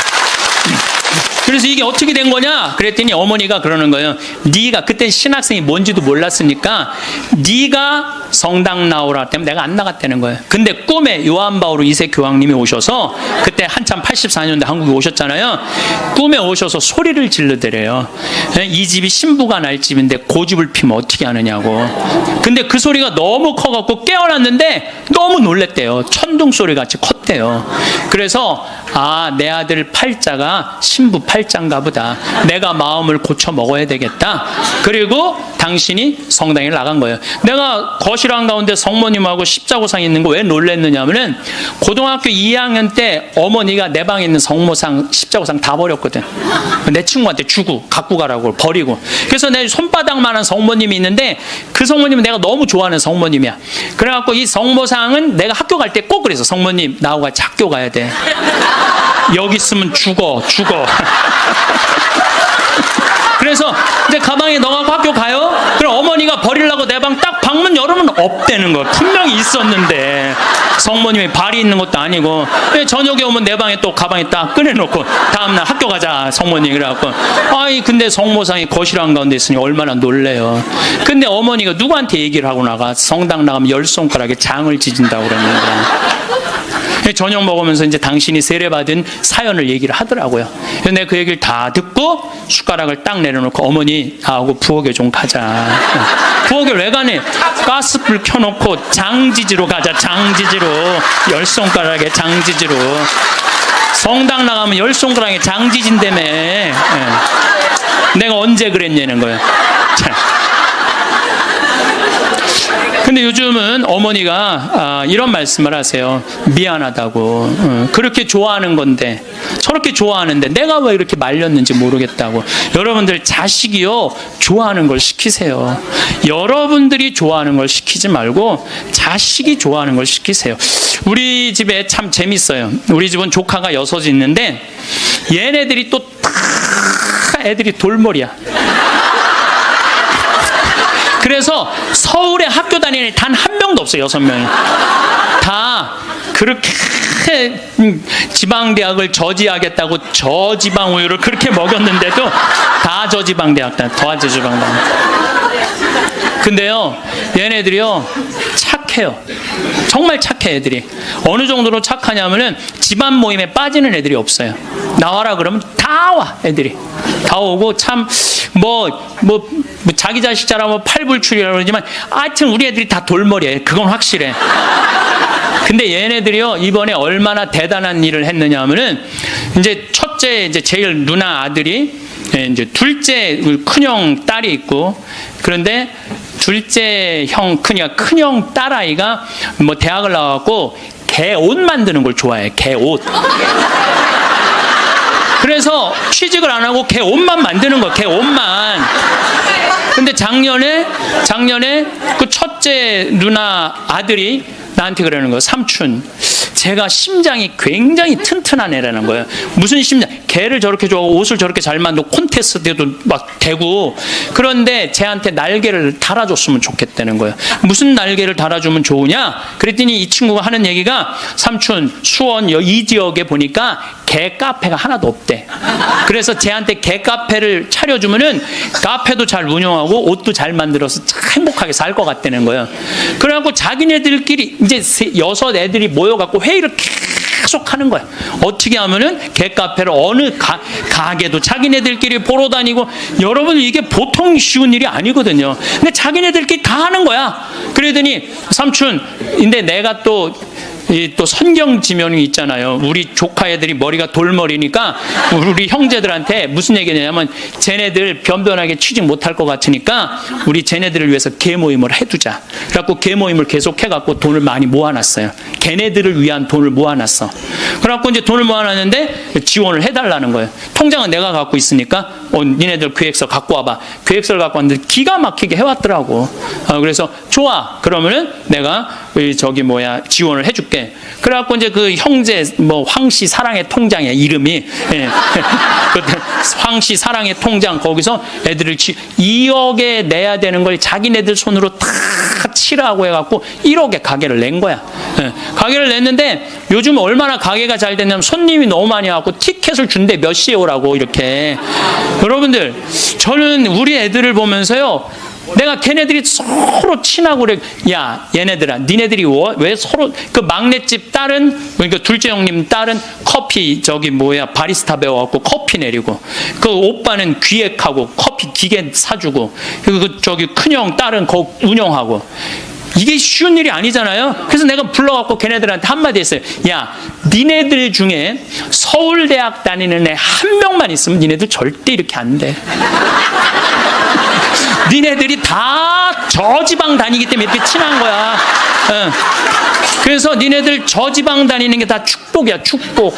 그래서 이게 어떻게 된 거냐 그랬더니 어머니가 그러는 거예요. 네가 그때 신학생이 뭔지도 몰랐으니까 네가 성당 나오라 때문에 내가 안 나갔다는 거예요. 근데 꿈에 요한 바오로 2세 교황님이 오셔서, 그때 한참 84년대 한국에 오셨잖아요. 꿈에 오셔서 소리를 질르더래요. 이 집이 신부가 날 집인데 고집을 피면 어떻게 하느냐고. 근데 그 소리가 너무 커갖고 깨어났는데 너무 놀랬대요. 천둥 소리 같이 컸대요. 그래서 내 아들 팔자가 신부 팔자인가 보다. 내가 마음을 고쳐 먹어야 되겠다. 그리고 당신이 성당에 나간 거예요. 내가 거실 한가운데 성모님하고 십자고상 있는 거 왜 놀랬느냐 하면은, 고등학교 2학년 때 어머니가 내 방에 있는 성모상, 십자고상 다 버렸거든. 내 친구한테 주고 갖고 가라고 버리고. 그래서 내 손바닥만한 성모님이 있는데, 그 성모님은 내가 너무 좋아하는 성모님이야. 그래갖고 이 성모상은 내가 학교 갈 때 꼭 그래서, 성모님 나하고 같이 학교 가야 돼. 여기 있으면 죽어. 그래서 이제 가방에 넣어갖고 학교 가요? 그럼 어머니가 버리려고 내 방 딱 방문 열으면 없다는 거. 분명히 있었는데 성모님이 발이 있는 것도 아니고. 저녁에 오면 내 방에 또 가방에 딱 꺼내놓고 다음날 학교 가자 성모님 그래갖고. 근데 성모상이 거실 한가운데 있으니 얼마나 놀래요. 근데 어머니가 누구한테 얘기를 하고 나가? 성당 나가면 열 손가락에 장을 지진다고 그러는데. 저녁 먹으면서 이제 당신이 세례받은 사연을 얘기를 하더라고요. 근데 그 얘기를 다 듣고 숟가락을 딱 내려놓고, 어머니 나하고 부엌에 좀 가자. 부엌에 왜 가니? 가스불 켜놓고 장지지로 가자. 장지지로. 열 손가락에 장지지로. 성당 나가면 열 손가락에 장지진다며. 내가 언제 그랬냐는 거예요. 근데 요즘은 어머니가 이런 말씀을 하세요. 미안하다고. 그렇게 좋아하는 건데, 저렇게 좋아하는데 내가 왜 이렇게 말렸는지 모르겠다고. 여러분들 자식이요, 좋아하는 걸 시키세요. 여러분들이 좋아하는 걸 시키지 말고 자식이 좋아하는 걸 시키세요. 우리 집에 참 재밌어요. 우리 집은 조카가 6이 있는데 얘네들이 또 다 애들이 돌머리야. 그래서 서울에 학교 다니는 단 한 명도 없어요. 6명이 다 그렇게 지방대학을 저지하겠다고 저지방 우유를 그렇게 먹였는데도 다 저지방대학, 다 저지방대학. 근데요, 얘네들이요 착해요. 정말 착해. 애들이 어느 정도로 착하냐면은 집안 모임에 빠지는 애들이 없어요. 나와라 그러면 다 와. 애들이 다 오고, 참 자기 자식 자라면 팔불출이라고 그러지만 하여튼 우리 애들이 다 돌머리예요. 그건 확실해. 근데 얘네들이요, 이번에 얼마나 대단한 일을 했느냐 하면은, 이제 첫째, 이제 제일 누나 아들이, 이제 둘째 큰형 딸이 있고, 그런데 둘째 형, 큰형 딸아이가 대학을 나와갖고 개 옷 만드는 걸 좋아해. 개 옷. 그래서 취직을 안 하고 개 옷만 만드는 거야. 개 옷만. 근데 작년에 그 첫째 누나 아들이 나한테 그러는 거예요. 삼촌, 제가 심장이 굉장히 튼튼한 애라는 거예요. 무슨 심장? 개를 저렇게 좋아하고 옷을 저렇게 잘 만들고 콘테스트 때도 막 되고, 그런데 쟤한테 날개를 달아줬으면 좋겠다는 거예요. 무슨 날개를 달아주면 좋으냐? 그랬더니 이 친구가 하는 얘기가, 삼촌, 수원 이 지역에 보니까 개 카페가 하나도 없대. 그래서 쟤한테 개 카페를 차려주면은 카페도 잘 운영하고 옷도 잘 만들어서 참 행복하게 살 것 같다는 거예요. 그래갖고 자기네들끼리 이제 6 애들이 모여갖고 회의를 계속 하는 거야. 어떻게 하면은 개 카페를 어느 가게도 자기네들끼리 보러 다니고, 여러분 이게 보통 쉬운 일이 아니거든요. 근데 자기네들끼리 다 하는 거야. 그러더니 삼촌, 근데 내가 또 선경 지명이 있잖아요. 우리 조카 애들이 머리가 돌머리니까 우리 형제들한테 무슨 얘기냐면, 쟤네들 변변하게 취직 못할 것 같으니까 우리 쟤네들을 위해서 개 모임을 해두자. 그래갖고 개 모임을 계속 해갖고 돈을 많이 모아놨어요. 걔네들을 위한 돈을 모아놨어. 그래갖고 이제 돈을 모아놨는데 지원을 해달라는 거예요. 통장은 내가 갖고 있으니까 니네들 계획서 갖고 와봐. 계획서를 갖고 왔는데 기가 막히게 해왔더라고. 그래서 좋아. 그러면은 내가 지원을 해줄게. 그래갖고 이제 그 형제 황씨 사랑의 통장이야, 이름이. 예. 황씨 사랑의 통장, 거기서 애들을 2억에 내야 되는 걸 자기네들 손으로 다 치라고 해갖고 1억에 가게를 낸 거야. 예. 가게를 냈는데 요즘 얼마나 가게가 잘 됐냐면 손님이 너무 많이 와갖고 티켓을 준대. 몇 시에 오라고 이렇게. 여러분들, 저는 우리 애들을 보면서요, 내가 걔네들이 서로 친하고 그래. 야, 얘네들아, 니네들이 왜 서로, 그 막내집 딸은, 그러니까 둘째 형님 딸은 커피 바리스타 배워갖고 커피 내리고, 그 오빠는 기획하고 커피 기계 사주고, 큰형 딸은 거 운영하고. 이게 쉬운 일이 아니잖아요. 그래서 내가 불러갖고 걔네들한테 한마디 했어요. 야, 니네들 중에 서울대학 다니는 애 한 명만 있으면 니네들 절대 이렇게 안 돼. 니네들이 다 저지방 다니기 때문에 이렇게 친한 거야. 그래서 니네들 저지방 다니는 게 다 축복이야, 축복.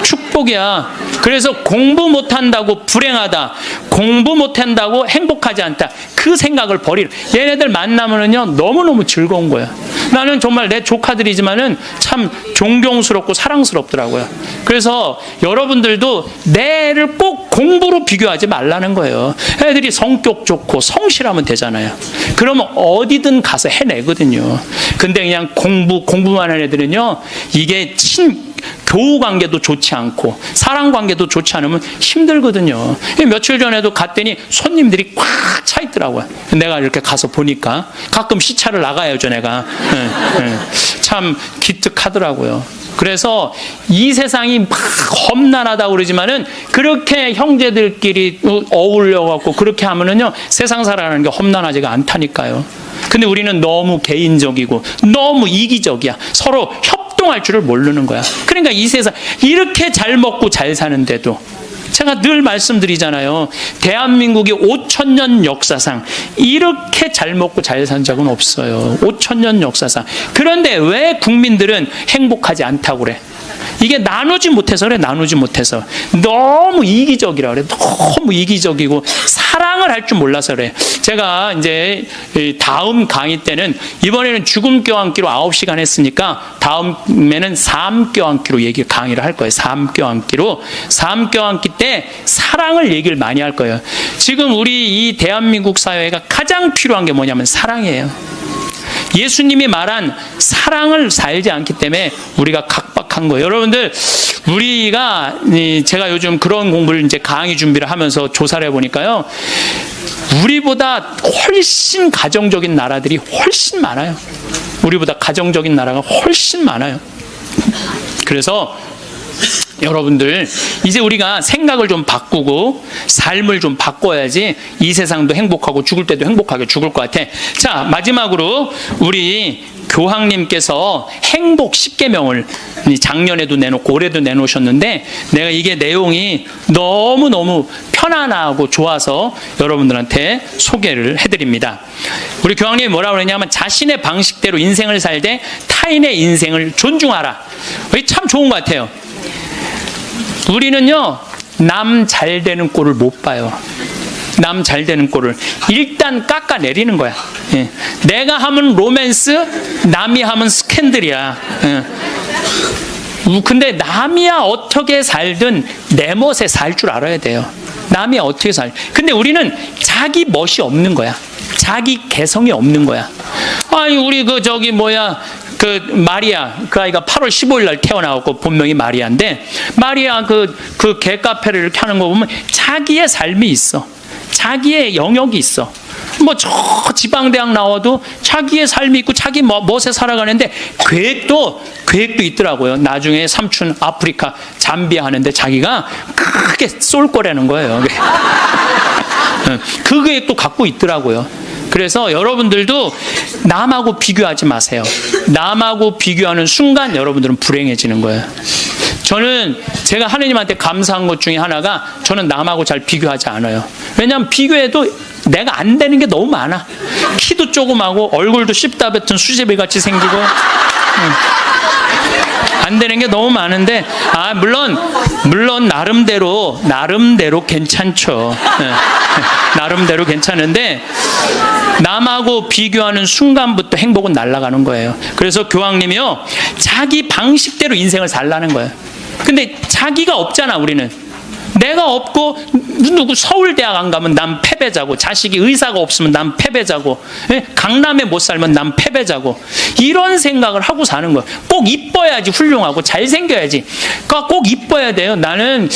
축복이야. 그래서 공부 못한다고 불행하다, 공부 못한다고 행복하지 않다, 그 생각을 버리라. 얘네들 만나면은요, 너무너무 즐거운 거야. 나는 정말 내 조카들이지만은 참 존경스럽고 사랑스럽더라고요. 그래서 여러분들도 내 애를 꼭 공부로 비교하지 말라는 거예요. 애들이 성격 좋고 성실하면 되잖아요. 그러면 어디든 가서 해내거든요. 근데 그냥 공부만 하는 애들은요, 이게 교우 관계도 좋지 않고 사랑 관계도 좋지 않으면 힘들거든요. 며칠 전에도 갔더니 손님들이 꽉 차 있더라고요. 내가 이렇게 가서 보니까 가끔 시차를 나가야죠, 내가. 참 기특하더라고요. 그래서 이 세상이 막 험난하다고 그러지만은 그렇게 형제들끼리 어울려갖고 그렇게 하면은요, 세상 살아가는 게 험난하지가 않다니까요. 근데 우리는 너무 개인적이고 너무 이기적이야. 서로 협동할 줄을 모르는 거야. 그러니까 이 세상 이렇게 잘 먹고 잘 사는데도, 제가 늘 말씀드리잖아요. 대한민국이 5,000년 역사상 이렇게 잘 먹고 잘 산 적은 없어요. 5,000년 역사상. 그런데 왜 국민들은 행복하지 않다고 그래? 이게 나누지 못해서 그래. 나누지 못해서. 너무 이기적이라 그래. 너무 이기적이고 사랑을 할 줄 몰라서 그래. 제가 이제 다음 강의 때는, 이번에는 죽음 껴안기로 9시간 했으니까 다음에는 삶 껴안기로 강의를 할 거예요. 삶 껴안기로. 삶 껴안기 때 사랑을 얘기를 많이 할 거예요. 지금 우리 이 대한민국 사회가 가장 필요한 게 뭐냐면 사랑이에요. 예수님이 말한 사랑을 살지 않기 때문에 우리가 각박한 거예요. 여러분들, 제가 요즘 그런 공부를 이제 강의 준비를 하면서 조사를 해보니까요, 우리보다 훨씬 가정적인 나라들이 훨씬 많아요. 우리보다 가정적인 나라가 훨씬 많아요. 그래서 여러분들, 이제 우리가 생각을 좀 바꾸고 삶을 좀 바꿔야지 이 세상도 행복하고 죽을 때도 행복하게 죽을 것 같아. 자, 마지막으로 우리 교황님께서 행복 10계명을 작년에도 내놓고 올해도 내놓으셨는데, 내가 이게 내용이 너무너무 편안하고 좋아서 여러분들한테 소개를 해드립니다. 우리 교황님이 뭐라고 그러냐면, 자신의 방식대로 인생을 살되 타인의 인생을 존중하라. 이게 참 좋은 것 같아요. 우리는요, 남 잘 되는 꼴을 못 봐요. 남 잘 되는 꼴을 일단 깎아내리는 거야. 예. 내가 하면 로맨스, 남이 하면 스캔들이야. 예. 근데 남이야 어떻게 살든 내 멋에 살 줄 알아야 돼요. 남이 어떻게 근데 우리는 자기 멋이 없는 거야. 자기 개성이 없는 거야. 아니 우리 그 마리아, 그 아이가 8월 15일 날 태어나고 본명이 마리아인데, 마리아 그 개카페를 이렇게 하는 거 보면 자기의 삶이 있어. 자기의 영역이 있어. 뭐 저 지방대학 나와도 자기의 삶이 있고 자기 멋에 살아가는데 계획도 있더라고요. 나중에 삼촌 아프리카 잠비아 하는데 자기가 크게 쏠 거라는 거예요. 그 계획도 갖고 있더라고요. 그래서 여러분들도 남하고 비교하지 마세요. 남하고 비교하는 순간 여러분들은 불행해지는 거예요. 저는 제가 하느님한테 감사한 것 중에 하나가, 저는 남하고 잘 비교하지 않아요. 왜냐하면 비교해도 내가 안 되는 게 너무 많아. 키도 조그마고 얼굴도 씹다 뱉은 수제비 같이 생기고 안 되는 게 너무 많은데, 물론 나름대로 괜찮죠. 나름대로 괜찮은데 남하고 비교하는 순간부터 행복은 날아가는 거예요. 그래서 교황님이요, 자기 방식대로 인생을 살라는 거예요. 근데 자기가 없잖아. 우리는 내가 없고, 누구 서울대학 안 가면 난 패배자고, 자식이 의사가 없으면 난 패배자고, 강남에 못 살면 난 패배자고, 이런 생각을 하고 사는 거야. 꼭 이뻐야지 훌륭하고 잘생겨야지. 그러니까 꼭 이뻐야 돼요. 나는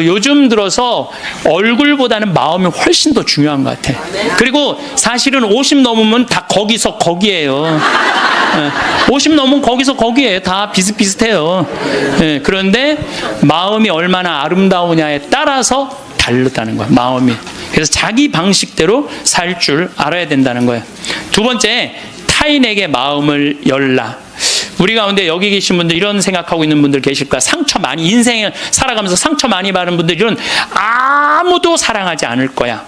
요즘 들어서 얼굴보다는 마음이 훨씬 더 중요한 것 같아. 그리고 사실은 50 넘으면 다 거기에요. 50 넘으면 거기에요. 다 비슷비슷해요. 그런데 마음이 얼마나 아름다우냐에 따라서 다르다는 거야, 마음이. 그래서 자기 방식대로 살 줄 알아야 된다는 거예요. 두 번째, 타인에게 마음을 열라. 우리 가운데 여기 계신 분들 이런 생각하고 있는 분들 계실 거야. 인생을 살아가면서 상처 많이 받은 분들은 아무도 사랑하지 않을 거야.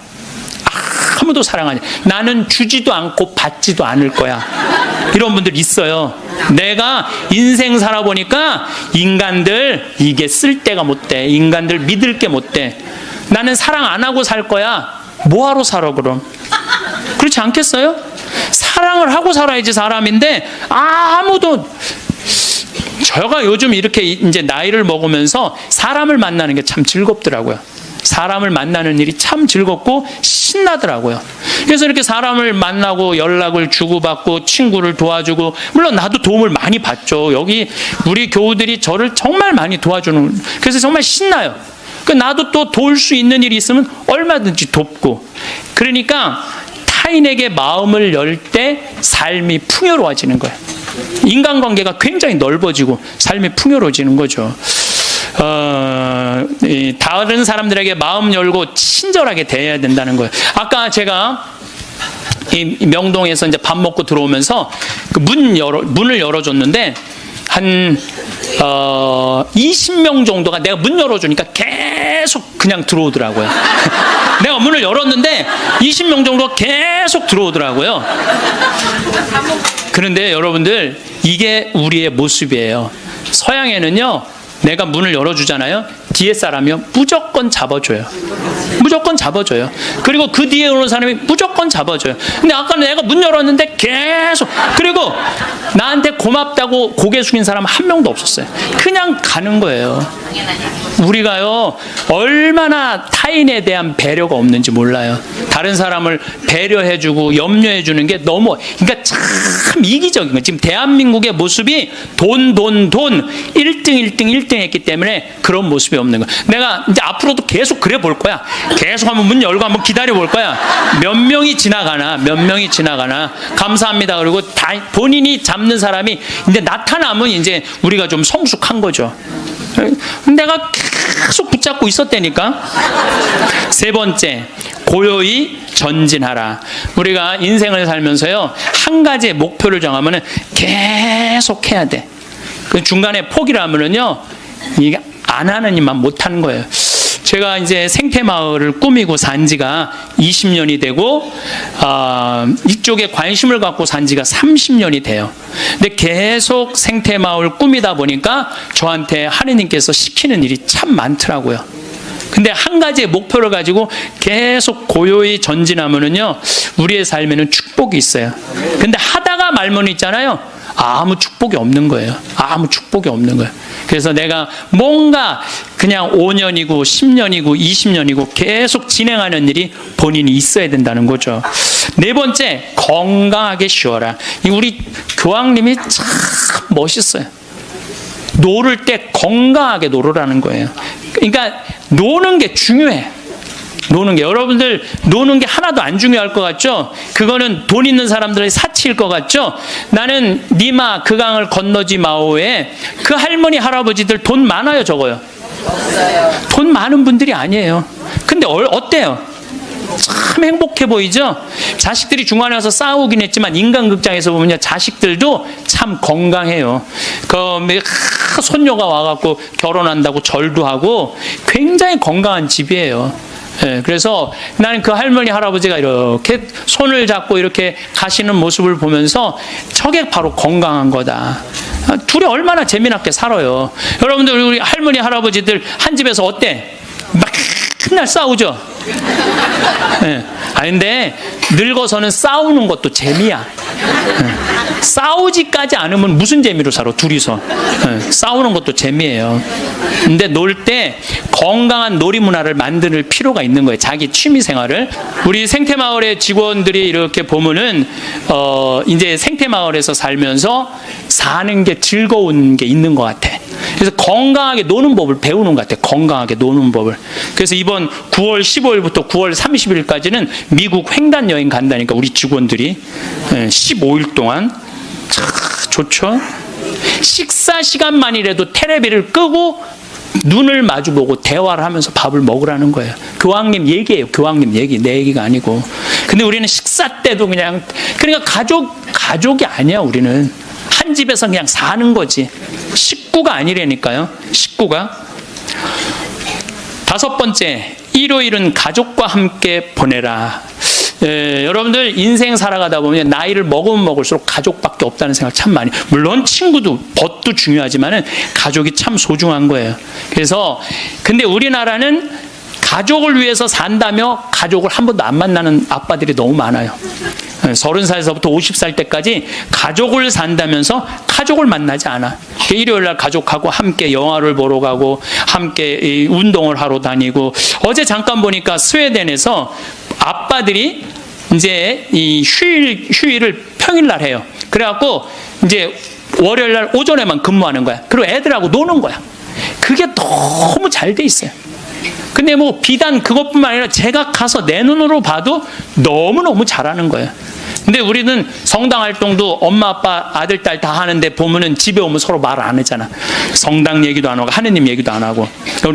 아무도 사랑하지. 나는 주지도 않고 받지도 않을 거야. 이런 분들 있어요. 내가 인생 살아보니까 인간들 이게 쓸데가 못 돼. 인간들 믿을 게 못 돼. 나는 사랑 안 하고 살 거야. 뭐하러 살아 그럼? 그렇지 않겠어요? 사랑을 하고 살아야지 사람인데, 아무도. 제가 요즘 이렇게 이제 나이를 먹으면서 사람을 만나는 게 참 즐겁더라고요. 사람을 만나는 일이 참 즐겁고 신나더라고요. 그래서 이렇게 사람을 만나고 연락을 주고받고 친구를 도와주고, 물론 나도 도움을 많이 받죠. 여기 우리 교우들이 저를 정말 많이 도와주는, 그래서 정말 신나요. 나도 또 도울 수 있는 일이 있으면 얼마든지 돕고. 그러니까 타인에게 마음을 열 때 삶이 풍요로워지는 거예요. 인간관계가 굉장히 넓어지고 삶이 풍요로워지는 거죠. 다른 사람들에게 마음 열고 친절하게 대해야 된다는 거예요. 아까 제가 이 명동에서 이제 밥 먹고 들어오면서 그 문을 열어줬는데 한 20명 정도가 내가 문 열어주니까 계속 그냥 들어오더라고요. 내가 문을 열었는데 20명 정도가 계속 들어오더라고요. 그런데 여러분들, 이게 우리의 모습이에요. 서양에는요, 내가 문을 열어주잖아요. 뒤에 사람이요, 무조건 잡아줘요. 무조건 잡아줘요. 그리고 그 뒤에 오는 사람이 무조건 잡아줘요. 근데 아까 내가 문 열었는데 계속, 그리고 나한테 고맙다고 고개 숙인 사람 한 명도 없었어요. 그냥 가는 거예요. 우리가요, 얼마나 타인에 대한 배려가 없는지 몰라요. 다른 사람을 배려해주고 염려해주는 게 너무, 그러니까 참 이기적인 거예요. 지금 대한민국의 모습이 돈 1등 했기 때문에 그런 모습이 없는 거야. 내가 이제 앞으로도 계속 그래 볼 거야. 계속 한번 문 열고 한번 기다려 볼 거야. 몇 명이 지나가나 감사합니다. 그리고 다 본인이 잡는 사람이 이제 나타나면 이제 우리가 좀 성숙한 거죠. 내가 계속 붙잡고 있었다니까. 세 번째, 고요히 전진하라. 우리가 인생을 살면서요, 한 가지의 목표를 정하면은 계속 해야 돼. 그 중간에 포기를 하면은요, 이게 안 하는 일만 못 하는 거예요. 제가 이제 생태마을을 꾸미고 산 지가 20년이 되고, 이쪽에 관심을 갖고 산 지가 30년이 돼요. 근데 계속 생태마을 꾸미다 보니까 저한테 하느님께서 시키는 일이 참 많더라고요. 근데 한 가지의 목표를 가지고 계속 고요히 전진하면은요, 우리의 삶에는 축복이 있어요. 근데 하다가 말면 있잖아요. 아무 축복이 없는 거예요. 아무 축복이 없는 거예요. 그래서 내가 뭔가 그냥 5년이고 10년이고 20년이고 계속 진행하는 일이 본인이 있어야 된다는 거죠. 네 번째, 건강하게 쉬어라. 우리 교황님이 참 멋있어요. 놀을 때 건강하게 놀으라는 거예요. 그러니까 노는 게 중요해. 노는 게, 여러분들 노는 게 하나도 안 중요할 것 같죠? 그거는 돈 있는 사람들의 사치일 것 같죠? 나는 니마 그 강을 건너지 마오에 그 할머니 할아버지들 돈 많아요, 적어요? 돈 많은 분들이 아니에요. 근데 어때요? 참 행복해 보이죠? 자식들이 중간에 와서 싸우긴 했지만 인간극장에서 보면요, 자식들도 참 건강해요. 손녀가 와갖고 결혼한다고 절도 하고 굉장히 건강한 집이에요. 예, 그래서 나는 그 할머니 할아버지가 이렇게 손을 잡고 이렇게 가시는 모습을 보면서 저게 바로 건강한 거다. 둘이 얼마나 재미나게 살아요. 여러분들, 우리 할머니 할아버지들 한 집에서 어때? 맨날 싸우죠. 예. 근데 늙어서는 싸우는 것도 재미야. 예. 싸우지까지 않으면 무슨 재미로 살아, 둘이서. 예. 싸우는 것도 재미예요. 근데 놀 때 건강한 놀이 문화를 만들 필요가 있는 거예요. 자기 취미 생활을. 우리 생태마을의 직원들이 이렇게 보면은 이제 생태마을에서 살면서 사는 게 즐거운 게 있는 것 같아. 그래서 건강하게 노는 법을 배우는 것 같아. 건강하게 노는 법을. 그래서 이번 9월 15일부터 9월 30일까지는 미국 횡단 여행 간다니까, 우리 직원들이 15일 동안. 참 좋죠. 식사 시간만이라도 테레비를 끄고 눈을 마주보고 대화를 하면서 밥을 먹으라는 거예요. 교황님 얘기예요. 교황님 얘기, 내 얘기가 아니고. 근데 우리는 식사 때도 그냥, 그러니까 가족이 아니야. 우리는 한 집에서 그냥 사는 거지. 식구가 아니라니까요. 식구가. 다섯 번째, 일요일은 가족과 함께 보내라. 여러분들 인생 살아가다 보면 나이를 먹으면 먹을수록 가족밖에 없다는 생각 참 많이. 물론 친구도, 벗도 중요하지만은 가족이 참 소중한 거예요. 그래서 근데 우리나라는 가족을 위해서 산다며 가족을 한 번도 안 만나는 아빠들이 너무 많아요. 30살에서부터 50살 때까지 가족을 산다면서 가족을 만나지 않아. 일요일날 가족하고 함께 영화를 보러 가고 함께 운동을 하러 다니고. 어제 잠깐 보니까 스웨덴에서 아빠들이 이제 이 휴일을 평일날 해요. 그래갖고 이제 월요일날 오전에만 근무하는 거야. 그리고 애들하고 노는 거야. 그게 너무 잘 돼 있어요. 근데 뭐 비단 그것뿐만 아니라 제가 가서 내 눈으로 봐도 너무너무 잘하는 거예요. 근데 우리는 성당 활동도 엄마 아빠 아들 딸 다 하는데 보면은 집에 오면 서로 말 안 하잖아. 성당 얘기도 안 하고 하느님 얘기도 안 하고.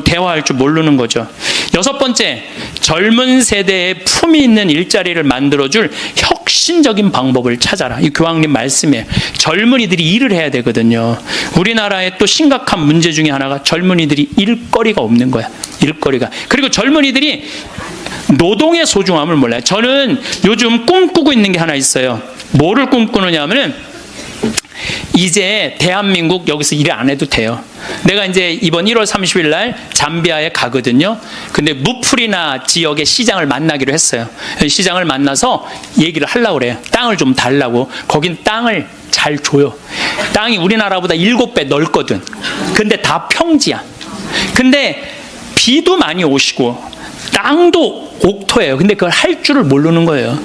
대화할 줄 모르는 거죠. 여섯 번째, 젊은 세대에 품위 있는 일자리를 만들어줄 혁신적인 방법을 찾아라. 이 교황님 말씀이에요. 젊은이들이 일을 해야 되거든요. 우리나라의 또 심각한 문제 중에 하나가 젊은이들이 일거리가 없는 거야. 일거리가. 그리고 젊은이들이 노동의 소중함을 몰라요. 저는 요즘 꿈꾸고 있는 게 하나 있어요. 뭐를 꿈꾸느냐 하면은 이제 대한민국 여기서 일 안 해도 돼요. 내가 이제 이번 1월 30일 날 잠비아에 가거든요. 근데 무프리나 지역의 시장을 만나기로 했어요. 시장을 만나서 얘기를 하려고 그래요. 땅을 좀 달라고. 거긴 땅을 잘 줘요. 땅이 우리나라보다 7배 넓거든. 근데 다 평지야. 근데 비도 많이 오시고 땅도 옥토예요. 근데 그걸 할 줄을 모르는 거예요.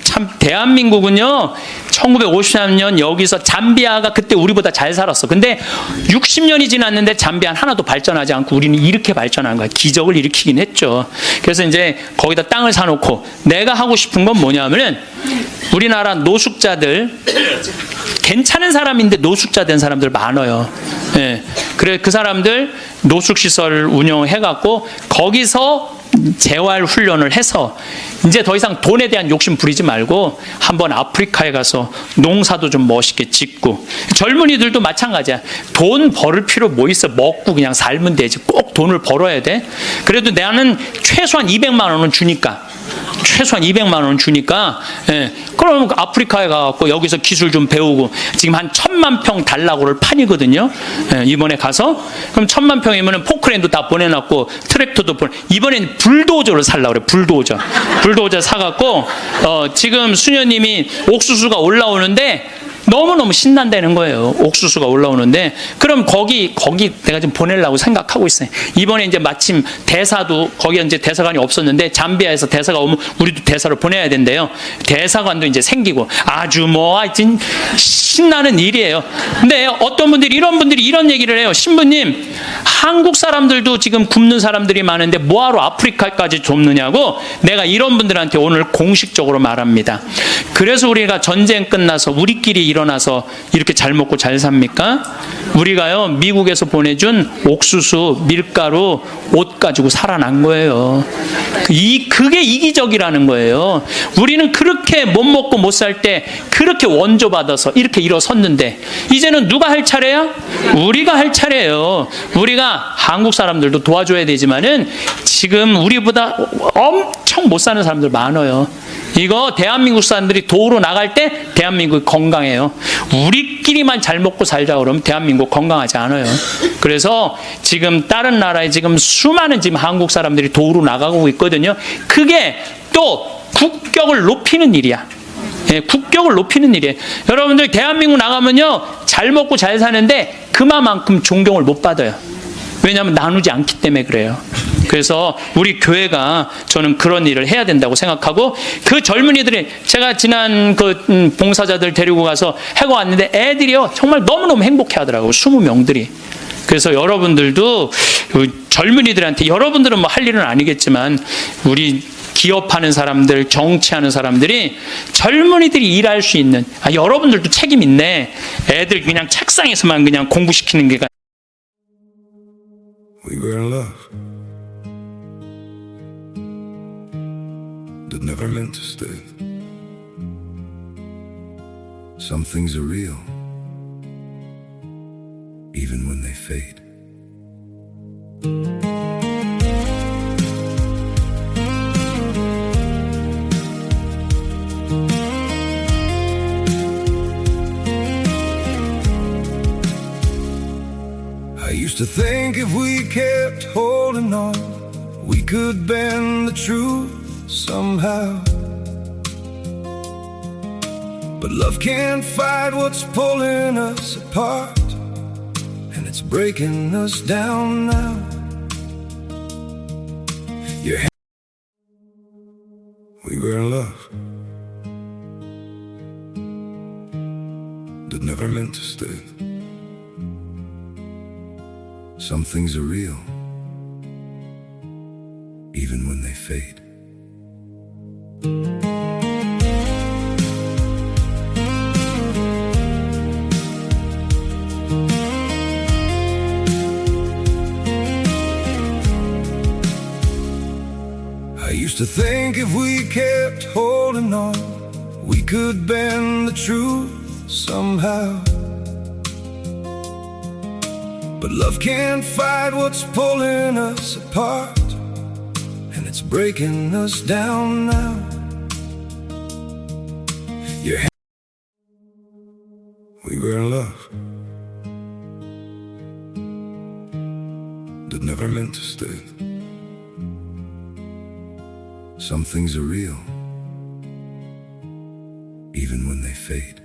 참 대한민국은요, 1953년 여기서 잠비아가 그때 우리보다 잘 살았어. 근데 60년이 지났는데 잠비아는 하나도 발전하지 않고 우리는 이렇게 발전한 거야. 기적을 일으키긴 했죠. 그래서 이제 거기다 땅을 사놓고 내가 하고 싶은 건 뭐냐면은 우리나라 노숙자들, 괜찮은 사람인데 노숙자 된 사람들 많아요. 예. 그래 그 사람들 노숙시설 운영해갖고 거기서 재활 훈련을 해서 이제 더 이상 돈에 대한 욕심 부리지 말고 한번 아프리카에 가서 농사도 좀 멋있게 짓고, 젊은이들도 마찬가지야. 돈 벌을 필요 뭐 있어. 먹고 그냥 살면 되지. 꼭 돈을 벌어야 돼. 그래도 나는 최소한 200만 원은 주니까, 최소한 200만 원 주니까, 예, 그럼 아프리카에 가갖고 여기서 기술 좀 배우고, 지금 한 1000만 평 달라고를 판이거든요. 예, 이번에 가서 그럼 1000만 평이면은 포크레인도 다 보내놨고 트랙터도 이번엔 불도저를 살라 그래. 불도저 사갖고 지금 수녀님이 옥수수가 올라오는데 너무너무 신난다는 거예요. 옥수수가 올라오는데, 그럼 거기 내가 좀 보내려고 생각하고 있어요. 이번에 이제 마침 대사도, 거기 이제 대사관이 없었는데 잠비아에서 대사가 오면 우리도 대사를 보내야 된대요. 대사관도 이제 생기고 아주 뭐 하여튼 신나는 일이에요. 근데 어떤 분들이, 이런 분들이 이런 얘기를 해요. 신부님, 한국 사람들도 지금 굶는 사람들이 많은데 뭐하러 아프리카까지 돕느냐고, 내가 이런 분들한테 오늘 공식적으로 말합니다. 그래서 우리가 전쟁 끝나서 우리끼리 일어나서 이렇게 잘 먹고 잘 삽니까? 우리가요, 미국에서 보내준 옥수수, 밀가루, 옷 가지고 살아난 거예요. 그게 이기적이라는 거예요. 우리는 그렇게 못 먹고 못 살 때 그렇게 원조받아서 이렇게 일어섰는데, 이제는 누가 할 차례야? 우리가 할 차례예요. 우리가 한국 사람들도 도와줘야 되지만은 지금 우리보다 엄청 못 사는 사람들 많아요. 이거 대한민국 사람들이 도로 나갈 때 대한민국이 건강해요. 우리끼리만 잘 먹고 살자 그러면 대한민국 건강하지 않아요. 그래서 지금 다른 나라에 지금 수많은 지금 한국 사람들이 도로 나가고 있거든요. 그게 또 국격을 높이는 일이야. 예, 국격을 높이는 일이에요. 여러분들 대한민국 나가면요, 잘 먹고 잘 사는데 그만큼 존경을 못 받아요. 왜냐하면 나누지 않기 때문에 그래요. 그래서 우리 교회가 저는 그런 일을 해야 된다고 생각하고, 그 젊은이들이, 제가 지난 그 봉사자들 데리고 가서 해고 왔는데 애들이요 정말 너무너무 행복해 하더라고요. 20명들이. 그래서 여러분들도 젊은이들한테, 여러분들은 뭐 할 일은 아니겠지만 우리 기업하는 사람들, 정치하는 사람들이, 젊은이들이 일할 수 있는, 여러분들도 책임 있네. 애들 그냥 책상에서만 그냥 공부시키는 게. We were in love that never meant to stay. Some things are real, even when they fade. I used to think if we kept holding on, we could bend the truth somehow. But love can't fight what's pulling us apart, and it's breaking us down now. We were in love that never meant to stay. Some things are real, even when they fade. I used to think if we kept holding on, we could bend the truth somehow. But love can't fight what's pulling us apart, and it's breaking us down now. We were in love that never meant to stay. Some things are real, even when they fade.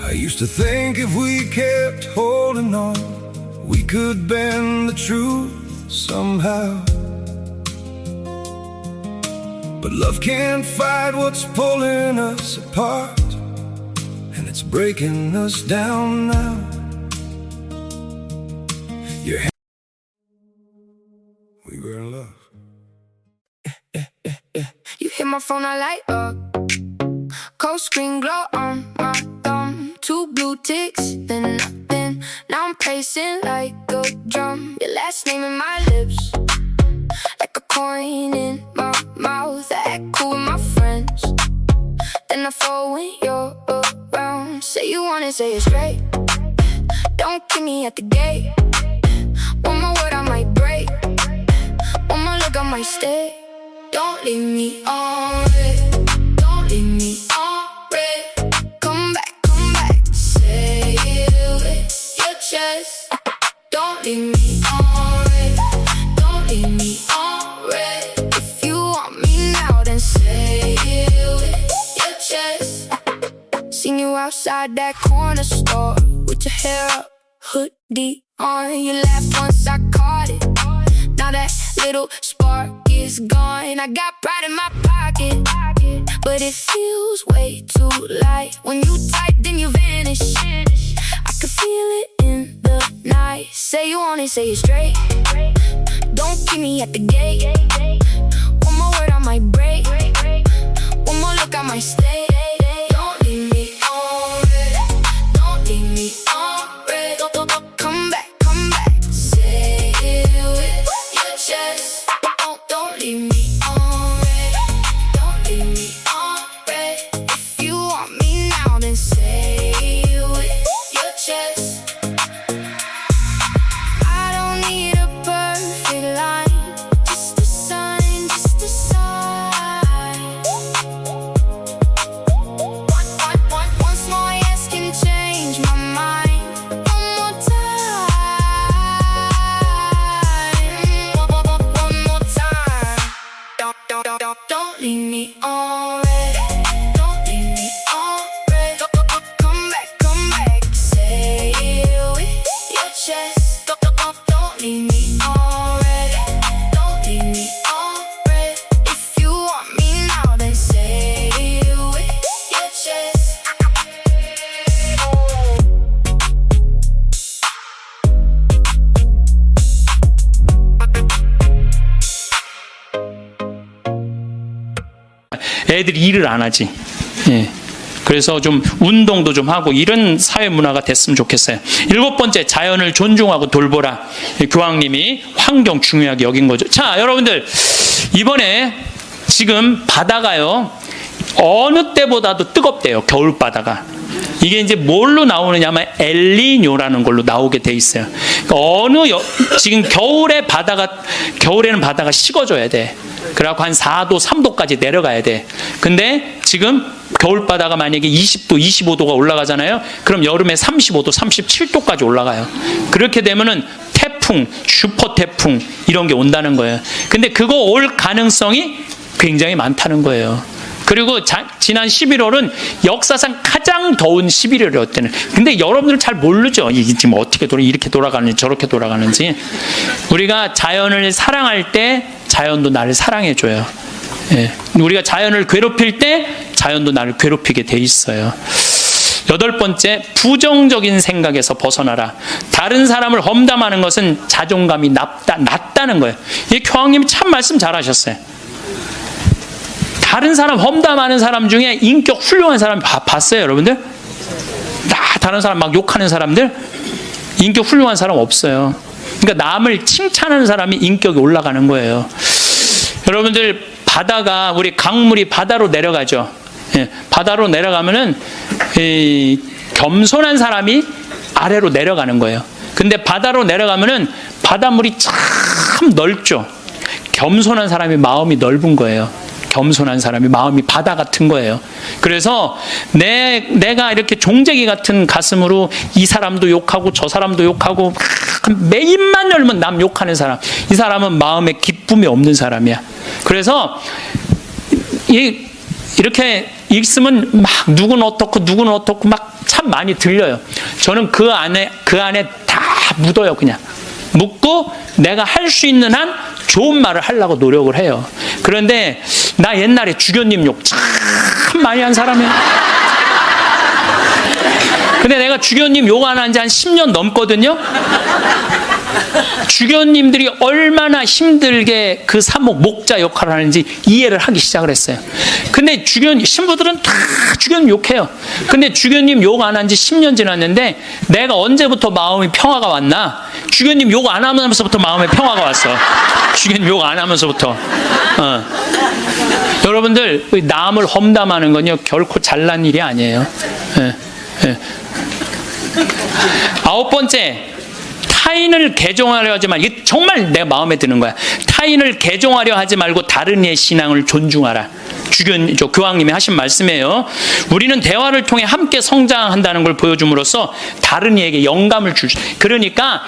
I used to think if we kept holding on, we could bend the truth somehow. But love can't fight what's pulling us apart, and it's breaking us down now. We were in love. You hit my phone, I light up. screen glow on my thumb. 2 blue ticks, then nothing. Now I'm pacing like a drum. Your last name in my lips, like a coin in my mouth. I act cool with my friends, then I fall when you're around. Say you wanna say it straight, don't keep me at the gate. One more word I might break, one more look I might stay. Don't leave me on red, don't leave me on red. Come back, say it with your chest. Don't leave me on red, don't leave me on red. If you want me now, then say it with your chest. Seen you outside that corner store with your hair up, hoodie on. You laughed once I caught it, now that little spark is gone. I got pride in my pocket, but it feels way too light. When you type, then you vanish. I can feel it in the night. Say you want it, say it straight, don't keep me at the gate. One more word I might break, one more look I might stay. Don't leave me on red, don't leave me on red. Come back, say it with your chest. Don't leave me on red, don't leave me on red. If you want me now, then say it with your chest. I don't need a perfect line, just a sign, just a sign. Once more yes can change my mind. One more time, don't leave me on red, don't leave me on red. Come back, say it with your chest. Don't leave me on red, don't leave me on red. If you want me now, then say it with your chest. 애들이 일을 안 하지. 예. 그래서 좀 운동도 좀 하고 이런 사회 문화가 됐으면 좋겠어요. 7번째, 자연을 존중하고 돌보라. 교황님이 환경 중요하게 여긴 거죠. 자, 여러분들 이번에 지금 바다가요 어느 때보다도 뜨겁대요. 겨울 바다가. 이게 이제 뭘로 나오느냐면 엘니뇨라는 걸로 나오게 돼 있어요. 그러니까 지금 겨울에는 바다가 식어져야 돼. 그래갖고 한 4도, 3도까지 내려가야 돼. 근데 지금 겨울바다가 만약에 20도, 25도가 올라가잖아요. 그럼 여름에 35도, 37도까지 올라가요. 그렇게 되면은 태풍, 슈퍼 태풍 이런 게 온다는 거예요. 근데 그거 올 가능성이 굉장히 많다는 거예요. 그리고 지난 11월은 역사상 가장 더운 11월이었대는. 근데 여러분들 잘 모르죠. 이게 지금 어떻게 이렇게 돌아가는지 저렇게 돌아가는지. 우리가 자연을 사랑할 때 자연도 나를 사랑해줘요. 예. 우리가 자연을 괴롭힐 때 자연도 나를 괴롭히게 돼 있어요. 8번째, 부정적인 생각에서 벗어나라. 다른 사람을 험담하는 것은 자존감이 낮다는 거예요. 이 교황님이 참 말씀 잘하셨어요. 다른 사람 험담하는 사람 중에 인격 훌륭한 사람 봤어요, 여러분들? 다른 사람 막 욕하는 사람들 인격 훌륭한 사람 없어요. 그러니까 남을 칭찬하는 사람이 인격이 올라가는 거예요. 여러분들 바다가 우리 강물이 바다로 내려가죠. 예, 바다로 내려가면은 겸손한 사람이 아래로 내려가는 거예요. 근데 바다로 내려가면은 바닷물이 참 넓죠. 겸손한 사람이 마음이 넓은 거예요. 겸손한 사람이 마음이 바다 같은 거예요. 그래서 내가 이렇게 종재기 같은 가슴으로 이 사람도 욕하고 저 사람도 욕하고 매입만 열면 남 욕하는 사람, 이 사람은 마음에 기쁨이 없는 사람이야. 그래서 이렇게 있으면 막 누구는 어떻고 막 참 많이 들려요. 저는 그 안에 다 묻어요. 그냥 묻고 내가 할 수 있는 한 좋은 말을 하려고 노력을 해요. 그런데 나 옛날에 주교님 욕 참 많이 한 사람이야. 근데 내가 주교님 욕 안 한 지 한 10년 넘거든요. 주교님들이 얼마나 힘들게 그 사목 목자 역할을 하는지 이해를 하기 시작을 했어요. 근데 주교님, 신부들은 다 주교님 욕해요. 근데 주교님 욕 안 한 지 10년 지났는데 내가 언제부터 마음이 평화가 왔나? 주교님 욕 안 하면서부터 마음에 평화가 왔어. 주교님 욕 안 하면서부터. 여러분들, 남을 험담하는 건요, 결코 잘난 일이 아니에요. 예, 예. 9번째, 타인을 개종하려 하지 말고, 이게 정말 내 마음에 드는 거야. 타인을 개종하려 하지 말고 다른 이의 신앙을 존중하라. 교황님이 하신 말씀이에요. 우리는 대화를 통해 함께 성장한다는 걸 보여줌으로써 다른 이에게 영감을 그러니까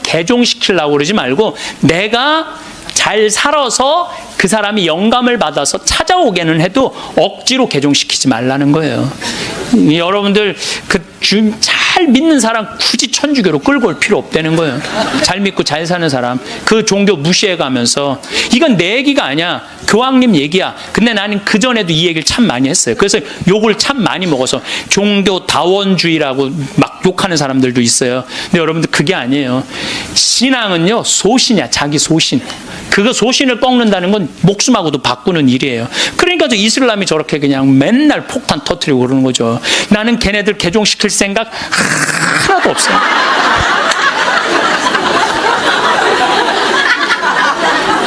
개종시키려고 그러지 말고 내가 잘 살아서 그 사람이 영감을 받아서 찾아오게는 해도 억지로 개종시키지 말라는 거예요. 여러분들 잘 믿는 사람 굳이 천주교로 끌고 올 필요 없다는 거예요. 잘 믿고 잘 사는 사람 그 종교 무시해가면서 이건 내 얘기가 아니야. 교황님 얘기야. 근데 나는 그전에도 이 얘기를 참 많이 했어요. 그래서 욕을 참 많이 먹어서 종교 다원주의라고 막 욕하는 사람들도 있어요. 근데 여러분들 그게 아니에요. 신앙은요 소신이야. 자기 소신. 그거 소신을 꺾는다는 건 목숨하고도 바꾸는 일이에요. 그러니까 저 이슬람이 저렇게 그냥 맨날 폭탄 터뜨리고 그러는 거죠. 나는 걔네들 개종시킬 생각 하나도 없어요.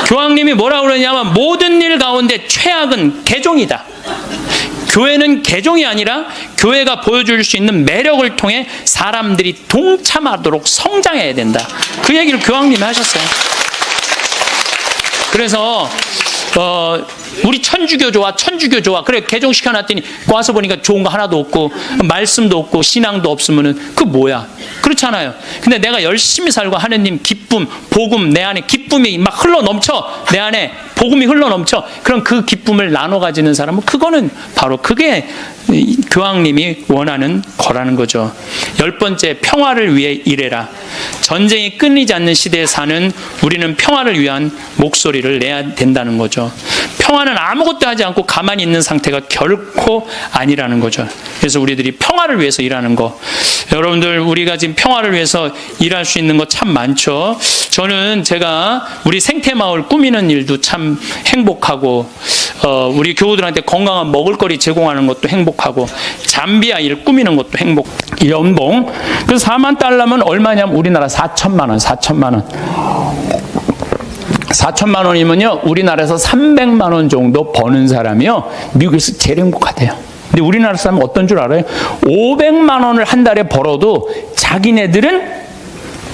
교황님이 뭐라 그러냐면 모든 일 가운데 최악은 개종이다. 교회는 개종이 아니라 교회가 보여줄 수 있는 매력을 통해 사람들이 동참하도록 성장해야 된다. 그 얘기를 교황님이 하셨어요. 그래서 우리 천주교 좋아, 천주교 좋아. 그래 개종시켜놨더니 와서 보니까 좋은 거 하나도 없고 말씀도 없고 신앙도 없으면은 그 뭐야? 그렇잖아요. 근데 내가 열심히 살고 하느님 기쁨, 복음 내 안에 기쁨이 막 흘러넘쳐. 내 안에 복음이 흘러넘쳐. 그럼 그 기쁨을 나눠 가지는 사람은 그거는 바로 그게 교황님이 원하는 거라는 거죠. 10번째, 평화를 위해 일해라. 전쟁이 끊이지 않는 시대에 사는 우리는 평화를 위한 목소리를 내야 된다는 거죠. 평화는 아무것도 하지 않고 가만히 있는 상태가 결코 아니라는 거죠. 그래서 우리들이 평화를 위해서 일하는 거. 여러분들 우리가 지금 평화를 위해서 일할 수 있는 거 참 많죠. 저는 제가 우리 생태마을 꾸미는 일도 참 행복하고 우리 교우들한테 건강한 먹을거리 제공하는 것도 행복하고 잠비아 일 꾸미는 것도 행복. 연봉. 그래서 4만 달러면 얼마냐면 우리나라 4천만 원. 4천만 원이면요 우리나라에서 300만 원 정도 버는 사람이요 미국에서 제일 행복하대요. 근데 우리나라 사람은 어떤 줄 알아요? 500만 원을 한 달에 벌어도 자기네들은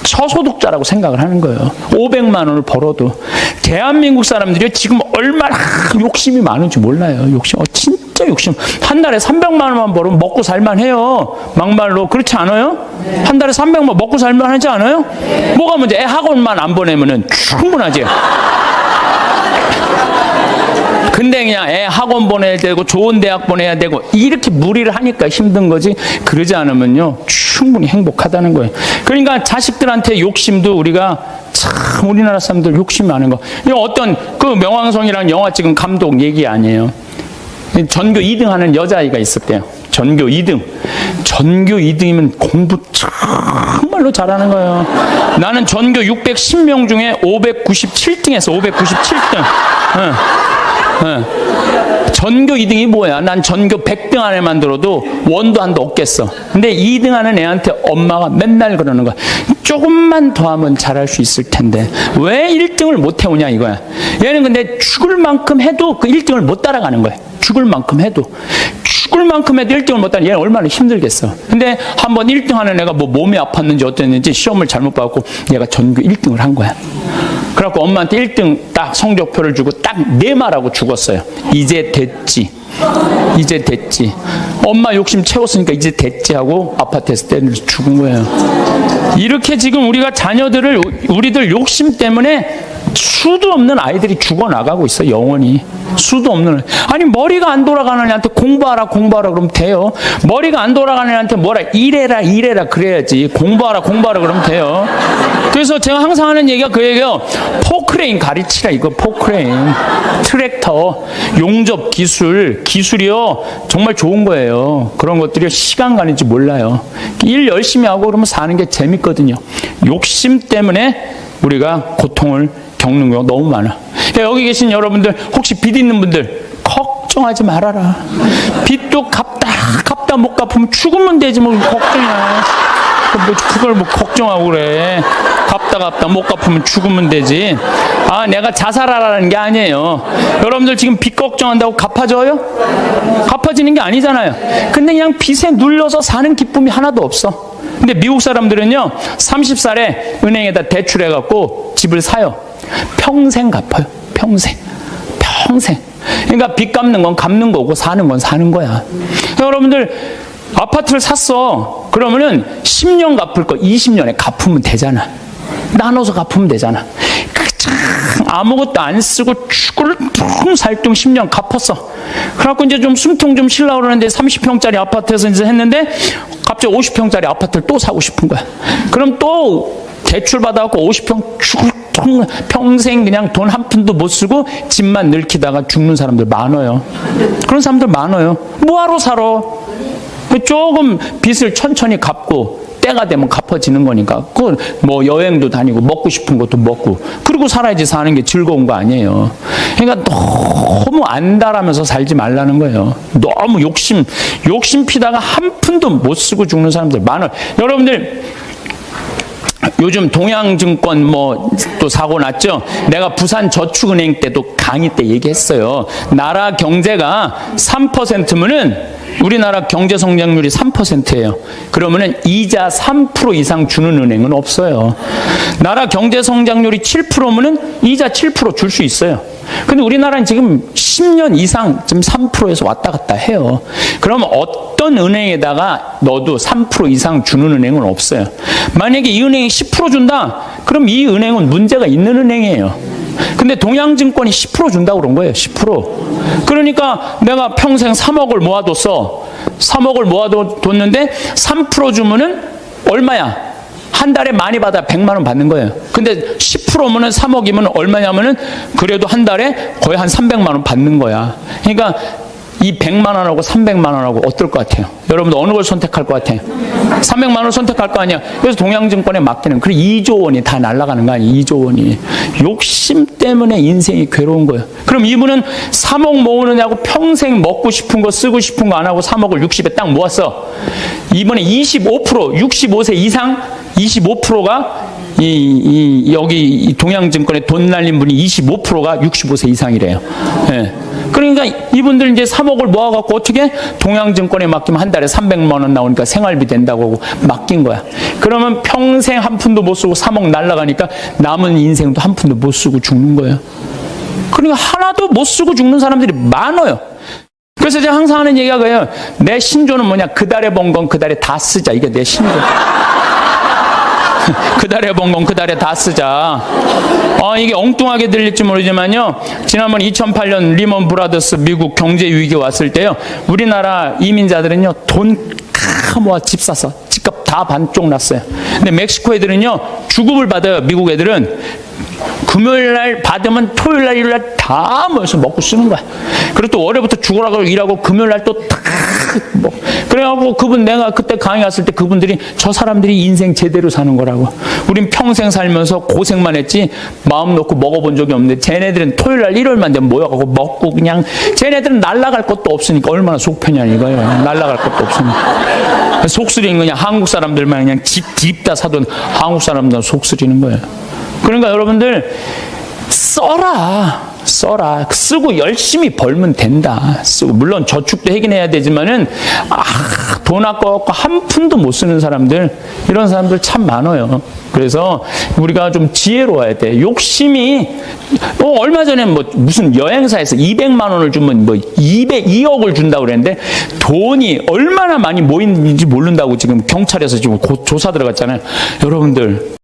저소득자라고 생각을 하는 거예요. 500만 원을 벌어도. 대한민국 사람들이 지금 얼마나 욕심이 많은지 몰라요. 욕심. 진짜 욕심. 한 달에 300만 원만 벌으면 먹고 살만 해요. 막말로. 그렇지 않아요? 네. 한 달에 300만 먹고 살만 하지 않아요? 네. 뭐가 문제? 애 학원만 안 보내면은 충분하지. 근데 그냥 애 학원 보내야 되고 좋은 대학 보내야 되고 이렇게 무리를 하니까 힘든 거지. 그러지 않으면요 충분히 행복하다는 거예요. 그러니까 자식들한테 욕심도 우리가 참 우리나라 사람들 욕심이 많은 거. 어떤 그 명왕성이라는 영화 찍은 감독 얘기 아니에요. 전교 2등 하는 여자아이가 있었대요. 전교 2등. 전교 2등이면 공부 정말로 잘하는 거예요. 나는 전교 610명 중에 597등 했어. 597등. 전교 2등이 뭐야? 난 전교 100등 안에만 들어도 원도 한도 없겠어. 근데 2등 하는 애한테 엄마가 맨날 그러는 거야. 조금만 더 하면 잘할 수 있을 텐데 왜 1등을 못 해오냐 이거야. 얘는 근데 죽을 만큼 해도 그 1등을 못 따라가는 거야. 죽을 만큼 해도 1등을 못 따라. 얘는 얼마나 힘들겠어. 근데 한번 1등 하는 애가 뭐 몸이 아팠는지 어땠는지 시험을 잘못 봐갖고 얘가 전교 1등을 한 거야. 그래갖고 엄마한테 1등 딱 성적표를 주고 딱 네 말하고 죽었어요. 이제 됐지. 이제 됐지. 엄마 욕심 채웠으니까 이제 됐지 하고 아파트에서 때려서 죽은 거예요. 이렇게 지금 우리가 자녀들을 우리들 욕심 때문에 수도 없는 아이들이 죽어나가고 있어. 영원히. 수도 없는. 아니 머리가 안 돌아가는 애한테 공부하라 그러면 돼요. 머리가 안 돌아가는 애한테 뭐라 이래라 그래야지. 공부하라 그러면 돼요. 그 그래서 제가 항상 하는 얘기가 그 얘기예요. 포크레인 가르치라 이거. 포크레인, 트랙터, 용접 기술이요 정말 좋은 거예요. 그런 것들이 시간 가는지 몰라요. 일 열심히 하고 그러면 사는 게 재밌거든요. 욕심 때문에 우리가 고통을 겪는 경우가 너무 많아. 그러니까 여기 계신 여러분들 혹시 빚 있는 분들 걱정하지 말아라. 빚도 갚다 못 갚으면 죽으면 되지 뭐 걱정이야. 그걸 뭐 걱정하고 그래. 갚다 못 갚으면 죽으면 되지. 아, 내가 자살하라는 게 아니에요. 여러분들 지금 빚 걱정한다고 갚아져요? 갚아지는 게 아니잖아요. 근데 그냥 빚에 눌려서 사는 기쁨이 하나도 없어. 근데 미국 사람들은요 30살에 은행에다 대출해갖고 집을 사요. 평생 갚아요. 평생. 그러니까 빚 갚는 건 갚는 거고 사는 건 사는 거야. 그러니까 여러분들 아파트를 샀어. 그러면은 10년 갚을 거 20년에 갚으면 되잖아. 나눠서 갚으면 되잖아. 아무것도 안 쓰고 죽을 살뚱 10년 갚았어. 그래갖고 이제 좀 숨통 좀 쉬려고 그러는데 30평짜리 아파트에서 이제 했는데 갑자기 50평짜리 아파트를 또 사고 싶은 거야. 그럼 또 대출 받아갖고 50평 평생 그냥 돈 한 푼도 못 쓰고 집만 늙히다가 죽는 사람들 많아요. 그런 사람들 많아요. 뭐하러 살아? 조금 빚을 천천히 갚고 때가 되면 갚아지는 거니까. 그 뭐 여행도 다니고 먹고 싶은 것도 먹고 그러고 살아야지 사는 게 즐거운 거 아니에요. 그러니까 너무 안달하면서 살지 말라는 거예요. 너무 욕심 피다가 한 푼도 못 쓰고 죽는 사람들 많아요. 여러분들 요즘 동양증권 뭐 또 사고 났죠. 내가 부산저축은행 때도 강의 때 얘기했어요. 나라 경제가 3%면은 우리나라 경제 성장률이 3%예요. 그러면은 이자 3% 이상 주는 은행은 없어요. 나라 경제 성장률이 7%면은 이자 7% 줄 수 있어요. 근데 우리나라는 지금 10년 이상 지금 3%에서 왔다 갔다 해요. 그러면 어떤 은행에다가 넣어도 3% 이상 주는 은행은 없어요. 만약에 이 은행이 10% 준다? 그럼 이 은행은 문제가 있는 은행이에요. 근데 동양증권이 10% 준다고 그런 거예요. 10%. 그러니까 내가 평생 3억을 모아뒀어. 3억을 모아뒀는데 3% 주면은 얼마야? 한 달에 많이 받아 100만 원 받는 거예요. 근데 10%면은 3억이면 얼마냐면은 그래도 한 달에 거의 한 300만 원 받는 거야. 그러니까 이 100만 원하고 300만 원하고 어떨 것 같아요? 여러분들 어느 걸 선택할 것 같아요? 300만 원 선택할 거 아니야. 그래서 동양증권에 맡기는 그래 2조 원이 다 날아가는 거 아니에요. 2조 원이. 욕심 때문에 인생이 괴로운 거예요. 그럼 이분은 3억 모으느냐고 평생 먹고 싶은 거 쓰고 싶은 거 안 하고 3억을 60에 딱 모았어. 이번에 25% 65세 이상 25%가 여기 이 동양증권에 돈 날린 분이 25%가 65세 이상이래요. 예. 그러니까 이분들 이제 3억을 모아갖고 어떻게 동양증권에 맡기면 한 달에 300만 원 나오니까 생활비 된다고 하고 맡긴 거야. 그러면 평생 한 푼도 못 쓰고 3억 날라가니까 남은 인생도 한 푼도 못 쓰고 죽는 거예요. 그러니까 하나도 못 쓰고 죽는 사람들이 많아요. 그래서 제가 항상 하는 얘기가 그래요. 내 신조는 뭐냐? 그달에 번 건 그달에 다 쓰자. 이게 내 신조. 그달에 번 건 그달에 다 쓰자. 이게 엉뚱하게 들릴지 모르지만요. 지난번 2008년 리먼 브라더스 미국 경제 위기 왔을 때요. 우리나라 이민자들은요. 돈 모아 집 샀어. 집값 다 반쪽 났어요. 근데 멕시코 애들은요. 주급을 받아요. 미국 애들은. 금요일 날 받으면 토요일 날 일요일 날 다 모여서 먹고 쓰는 거야. 그리고 또 월요일부터 죽으라고 일하고 금요일 날 또 다 뭐. 그래갖고 그분 내가 그때 강의 갔을 때 그분들이 저 사람들이 인생 제대로 사는 거라고. 우린 평생 살면서 고생만 했지 마음 놓고 먹어본 적이 없는데 쟤네들은 토요일 날 일요일만 되면 모여가고 먹고 그냥 쟤네들은 날라갈 것도 없으니까 얼마나 속 편냐 이거예요. 날라갈 것도 없으니까. 속쓰리는 그냥 한국 사람들만 그냥 집 다 사돈 한국 사람들은 속쓰리는 거예요. 그러니까 여러분들 써라. 쓰고 열심히 벌면 된다. 쓰고 물론 저축도 하긴 해야 되지만은 돈 아까워갖고 한 푼도 못 쓰는 사람들 이런 사람들 참 많아요. 그래서 우리가 좀 지혜로워야 돼. 욕심이 얼마 전에 뭐 무슨 여행사에서 200만 원을 주면 뭐 2억을 준다고 그랬는데 돈이 얼마나 많이 모이는지 모른다고 지금 경찰에서 지금 조사 들어갔잖아요. 여러분들